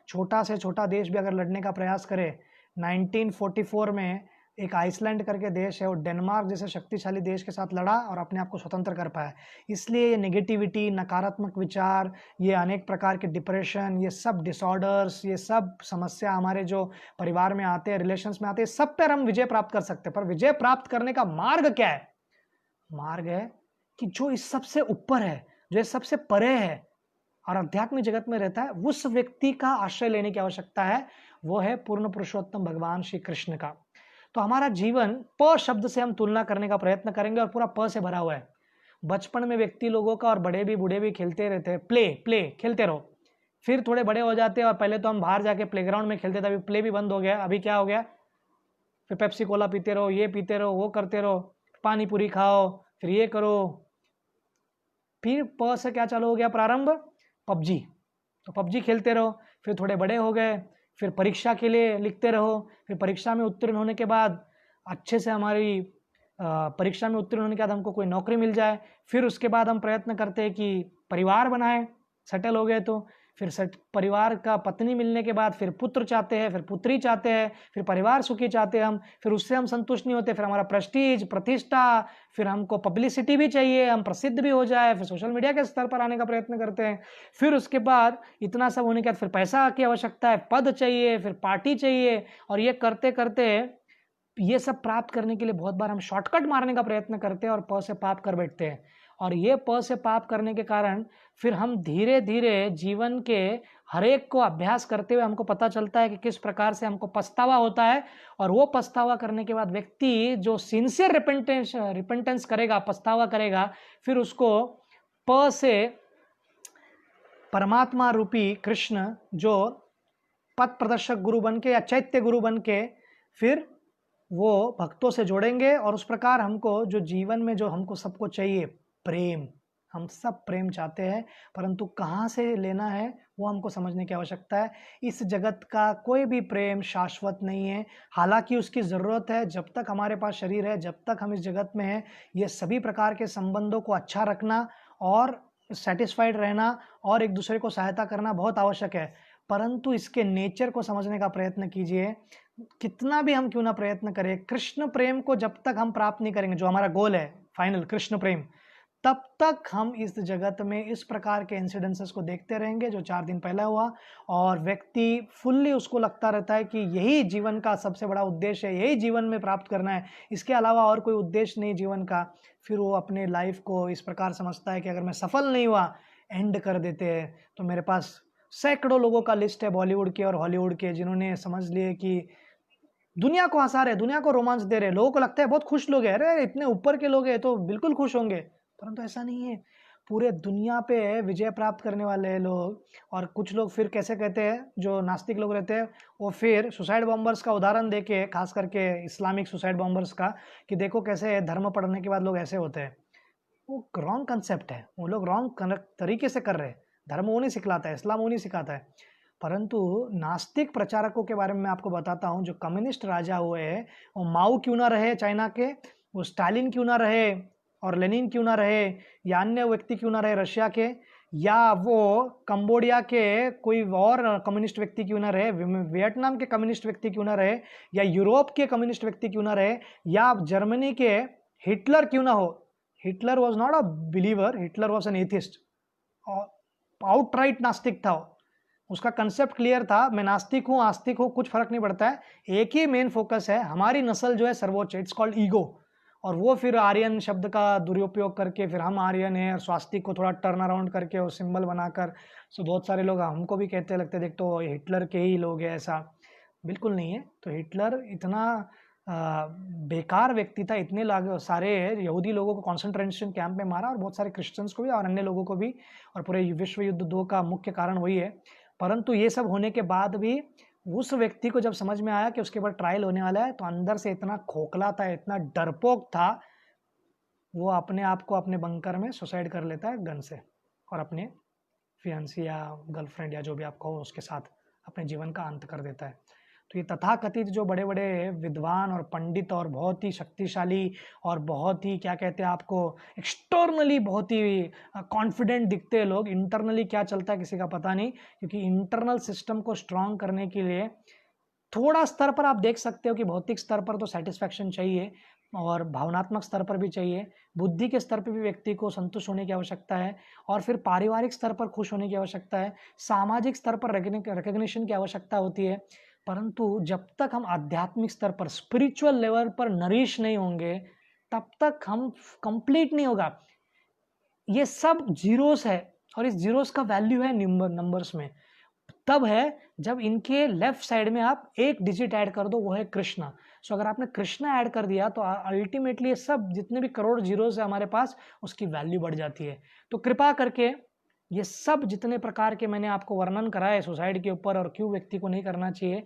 छोटा से छोटा देश भी अगर लड़ने का प्रयास करे, 1944 में एक आइसलैंड करके देश है, वो डेनमार्क जैसे शक्तिशाली देश के साथ लड़ा और अपने आप को स्वतंत्र कर पाया। इसलिए ये नेगेटिविटी, नकारात्मक विचार, ये अनेक प्रकार के डिप्रेशन, ये सब डिसऑर्डर्स, ये सब समस्या हमारे जो परिवार में आते हैं, रिलेशंस में आते हैं, सब पर हम विजय प्राप्त कर सकते हैं। पर विजय प्राप्त करने का मार्ग क्या है? मार्ग है कि जो इस सबसे ऊपर है, जो इस सबसे परे है और आध्यात्मिक जगत में रहता है, उस व्यक्ति का आश्रय लेने की आवश्यकता है। वो है पूर्ण पुरुषोत्तम भगवान श्री कृष्ण का। तो हमारा जीवन प शब्द से हम तुलना करने का प्रयत्न करेंगे और पूरा प से भरा हुआ है। बचपन में व्यक्ति लोगों का, और बड़े भी बूढ़े भी खेलते रहते हैं, प्ले प्ले खेलते रहो। फिर थोड़े बड़े हो जाते हैं और पहले तो हम बाहर जाके प्लेग्राउंड में खेलते थे, अभी प्ले भी बंद हो गया। अभी क्या हो गया? फिर पेप्सी कोला पीते रहो, ये पीते रहो, वो करते रहो, पानी पूरी खाओ, फिर ये करो। फिर प से क्या चालू हो गया प्रारंभ? पबजी। तो पबजी खेलते रहो, फिर थोड़े बड़े हो गए, फिर परीक्षा के लिए लिखते रहो, फिर परीक्षा में उत्तीर्ण होने के बाद अच्छे से हमारी परीक्षा में उत्तीर्ण होने के बाद हमको कोई नौकरी मिल जाए। फिर उसके बाद हम प्रयत्न करते हैं कि परिवार बनाएं, सेटल हो गए तो फिर परिवार का पत्नी मिलने के बाद फिर पुत्र चाहते हैं, फिर पुत्री चाहते हैं, फिर परिवार सुखी चाहते हैं हम। फिर उससे हम संतुष्ट नहीं होते, फिर हमारा प्रेस्टीज, प्रतिष्ठा, फिर हमको पब्लिसिटी भी चाहिए, हम प्रसिद्ध भी हो जाए, फिर सोशल मीडिया के स्तर पर आने का प्रयत्न करते हैं। फिर उसके बाद इतना सब होने के बाद फिर पैसा की आवश्यकता है, पद चाहिए, फिर पार्टी चाहिए, और ये करते करते ये सब प्राप्त करने के लिए बहुत बार हम शॉर्टकट मारने का प्रयत्न करते हैं और प से पाप कर बैठते हैं। और ये प से पाप करने के कारण फिर हम धीरे धीरे जीवन के हर एक को अभ्यास करते हुए हमको पता चलता है कि किस प्रकार से हमको पछतावा होता है। और वो पछतावा करने के बाद व्यक्ति जो सिंसियर रिपेंटेंस करेगा, पछतावा करेगा, फिर उसको प से परमात्मा रूपी कृष्ण जो पथ प्रदर्शक गुरु बन के या चैत्य गुरु बन के फिर वो भक्तों से जोड़ेंगे। और उस प्रकार हमको जो जीवन में जो हमको सबको चाहिए, प्रेम, हम सब प्रेम चाहते हैं, परंतु कहाँ से लेना है वो हमको समझने की आवश्यकता है। इस जगत का कोई भी प्रेम शाश्वत नहीं है, हालांकि उसकी ज़रूरत है। जब तक हमारे पास शरीर है, जब तक हम इस जगत में हैं, ये सभी प्रकार के संबंधों को अच्छा रखना और सेटिस्फाइड रहना और एक दूसरे को सहायता करना बहुत आवश्यक है। परंतु इसके नेचर को समझने का प्रयत्न कीजिए। कितना भी हम क्यों ना प्रयत्न करें, कृष्ण प्रेम को जब तक हम प्राप्त नहीं करेंगे, जो हमारा गोल है फाइनल कृष्ण प्रेम, तब तक हम इस जगत में इस प्रकार के इंसिडेंसेस को देखते रहेंगे जो 4 दिन पहले हुआ। और व्यक्ति फुल्ली उसको लगता रहता है कि यही जीवन का सबसे बड़ा उद्देश्य है, यही जीवन में प्राप्त करना है, इसके अलावा और कोई उद्देश्य नहीं जीवन का। फिर वो अपने लाइफ को इस प्रकार समझता है कि अगर मैं सफल नहीं हुआ, एंड कर देते हैं। तो मेरे पास सैकड़ों लोगों का लिस्ट है बॉलीवुड के और हॉलीवुड के, जिन्होंने समझ लिए कि दुनिया को हंसा रहे, दुनिया को रोमांच दे रहे, लोगों को लगता है बहुत खुश लोग हैं, अरे इतने ऊपर के लोग हैं तो बिल्कुल खुश होंगे, परंतु ऐसा नहीं है। पूरे दुनिया पे विजय प्राप्त करने वाले हैं लोग। और कुछ लोग फिर कैसे कहते हैं, जो नास्तिक लोग रहते हैं, वो फिर सुसाइड बॉम्बर्स का उदाहरण देके, खास करके इस्लामिक सुसाइड बॉम्बर्स का, कि देखो कैसे धर्म पढ़ने के बाद लोग ऐसे होते हैं। वो रॉन्ग कंसेप्ट है, वो लोग रॉन्ग तरीके से कर रहे हैं। धर्म वो नहीं सिखलाता है, इस्लाम वो नहीं सिखाता है। परंतु नास्तिक प्रचारकों के बारे में मैं आपको बताता हूँ, जो कम्युनिस्ट राजा हुए हैं, वो माओ क्यों ना रहे चाइना के, वो स्टालिन क्यों ना रहे और लेनिन क्यों ना रहे, या अन्य व्यक्ति क्यों ना रहे रशिया के, या वो कंबोडिया के कोई और कम्युनिस्ट व्यक्ति क्यों ना रहे, वियतनाम के कम्युनिस्ट व्यक्ति क्यों ना रहे, या यूरोप के कम्युनिस्ट व्यक्ति क्यों ना रहे, या जर्मनी के हिटलर क्यों ना हो। Hitler was not a believer, Hitler was an atheist, outright नास्तिक था। उसका कंसेप्ट क्लियर था, मैं नास्तिक हूँ आस्तिक हूँ कुछ फर्क नहीं पड़ता है, एक ही मेन फोकस है, हमारी नस्ल जो है सर्वोच्च, इट्स कॉल्ड ईगो। और वो फिर आर्यन शब्द का दुरुपयोग करके, फिर हम आर्यन हैं और स्वास्तिक को थोड़ा टर्न अराउंड करके और सिंबल बनाकर, सो बहुत सारे लोग हमको भी कहते लगते, देख तो हिटलर के ही लोग हैं, ऐसा बिल्कुल नहीं है। तो हिटलर इतना बेकार व्यक्ति था, इतने सारे यहूदी लोगों को कॉन्सेंट्रेशन कैंप में मारा और बहुत सारे क्रिश्चियंस को भी और अन्य लोगों को भी, और पूरे विश्व युद्ध 2 का मुख्य कारण वही है। परंतु ये सब होने के बाद भी उस व्यक्ति को जब समझ में आया कि उसके ऊपर ट्रायल होने वाला है, तो अंदर से इतना खोखला था, इतना डरपोक था, वो अपने आप को अपने बंकर में सुसाइड कर लेता है गन से, और अपने फियांसी या गर्लफ्रेंड या जो भी आपको हो उसके साथ अपने जीवन का अंत कर देता है। तो ये तथाकथित जो बड़े बड़े विद्वान और पंडित और बहुत ही शक्तिशाली और बहुत ही क्या कहते हैं आपको, एक्सटर्नली बहुत ही कॉन्फिडेंट दिखते हैं लोग, इंटरनली क्या चलता है किसी का पता नहीं। क्योंकि इंटरनल सिस्टम को स्ट्रांग करने के लिए थोड़ा स्तर पर आप देख सकते हो कि भौतिक स्तर पर तो सेटिस्फैक्शन चाहिए और भावनात्मक स्तर पर भी चाहिए, बुद्धि के स्तर पर भी व्यक्ति को संतुष्ट होने की आवश्यकता है और फिर पारिवारिक स्तर पर खुश होने की आवश्यकता है, सामाजिक स्तर पर रिकॉग्निशन की आवश्यकता होती है। परंतु जब तक हम आध्यात्मिक स्तर पर स्पिरिचुअल लेवल पर नरिश नहीं होंगे, तब तक हम कंप्लीट नहीं होगा। ये सब जीरोस है और इस जीरोस का वैल्यू है नंबर्स में। तब है जब इनके लेफ्ट साइड में आप एक डिजिट ऐड कर दो, वो है कृष्णा। सो अगर आपने कृष्णा ऐड कर दिया तो अल्टीमेटली ये सब जितने भी करोड़ जीरोस है हमारे पास, उसकी वैल्यू बढ़ जाती है। तो कृपा करके ये सब जितने प्रकार के मैंने आपको वर्णन करा है सुसाइड के ऊपर और क्यों व्यक्ति को नहीं करना चाहिए,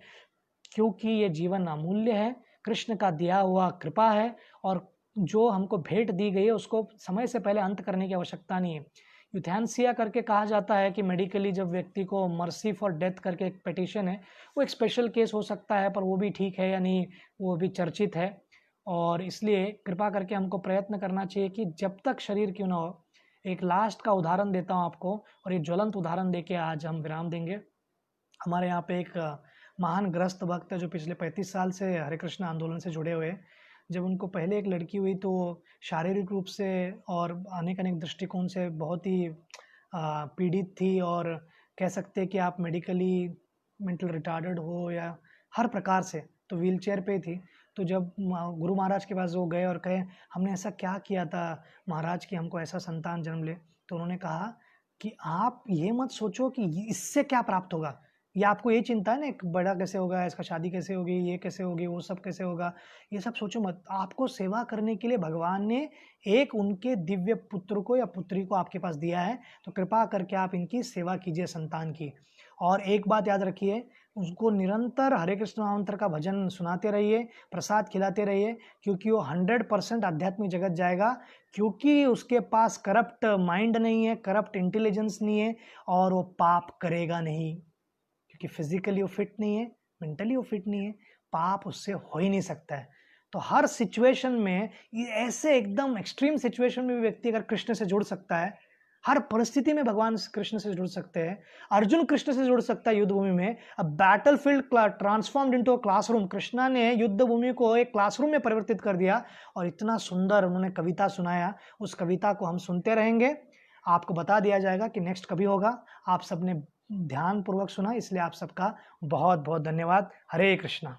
क्योंकि ये जीवन अमूल्य है, कृष्ण का दिया हुआ कृपा है और जो हमको भेंट दी गई है उसको समय से पहले अंत करने की आवश्यकता नहीं है। यूथैनेसिया करके कहा जाता है कि मेडिकली जब व्यक्ति को मर्सी फॉर डेथ करके एक पिटीशन है, वो एक स्पेशल केस हो सकता है, पर वो भी ठीक है या नहीं वो भी चर्चित है। और इसलिए कृपा करके हमको प्रयत्न करना चाहिए कि जब तक शरीर क्यों ना हो। एक लास्ट का उदाहरण देता हूँ आपको और ये ज्वलंत उदाहरण देके आज हम विराम देंगे। हमारे यहाँ पे एक महान ग्रस्त भक्त है जो पिछले 35 साल से हरे कृष्ण आंदोलन से जुड़े हुए हैं। जब उनको पहले एक लड़की हुई तो शारीरिक रूप से और अनेक अनेक दृष्टिकोण से बहुत ही पीड़ित थी और कह सकते हैं कि आप मेडिकली मेंटल रिटार्डेड हो या हर प्रकार से, तो व्हीलचेयर पे थी। तो जब गुरु महाराज के पास वो गए और कहे हमने ऐसा क्या किया था महाराज कि हमको ऐसा संतान जन्म ले, तो उन्होंने कहा कि आप ये मत सोचो कि इससे क्या प्राप्त होगा, या आपको ये चिंता है ना एक बड़ा कैसे होगा, इसका शादी कैसे होगी, ये कैसे होगी, वो सब कैसे होगा, ये सब सोचो मत। आपको सेवा करने के लिए भगवान ने एक उनके दिव्य पुत्र को या पुत्री को आपके पास दिया है, तो कृपा करके आप इनकी सेवा कीजिए संतान की। और एक बात याद रखिए, उसको निरंतर हरे कृष्ण महामंत्र का भजन सुनाते रहिए, प्रसाद खिलाते रहिए, क्योंकि वो 100% आध्यात्मिक जगत जाएगा, क्योंकि उसके पास करप्ट माइंड नहीं है, करप्ट इंटेलिजेंस नहीं है और वो पाप करेगा नहीं, क्योंकि फिजिकली वो फिट नहीं है, मेंटली वो फिट नहीं है, पाप उससे हो ही नहीं सकता है। तो हर सिचुएशन में, ऐसे एकदम एक्सट्रीम सिचुएशन में भी व्यक्ति अगर कृष्ण से जुड़ सकता है, हर परिस्थिति में भगवान कृष्ण से जुड़ सकते हैं। अर्जुन कृष्ण से जुड़ सकता है युद्ध भूमि में। अब battlefield transformed into a classroom, Krishna ने युद्ध भूमि को एक क्लासरूम में परिवर्तित कर दिया और इतना सुंदर उन्होंने कविता सुनाया। उस कविता को हम सुनते रहेंगे, आपको बता दिया जाएगा कि नेक्स्ट कभी होगा। आप सबने ध्यान पूर्वक सुना, इसलिए आप सबका बहुत बहुत धन्यवाद। हरे कृष्णा।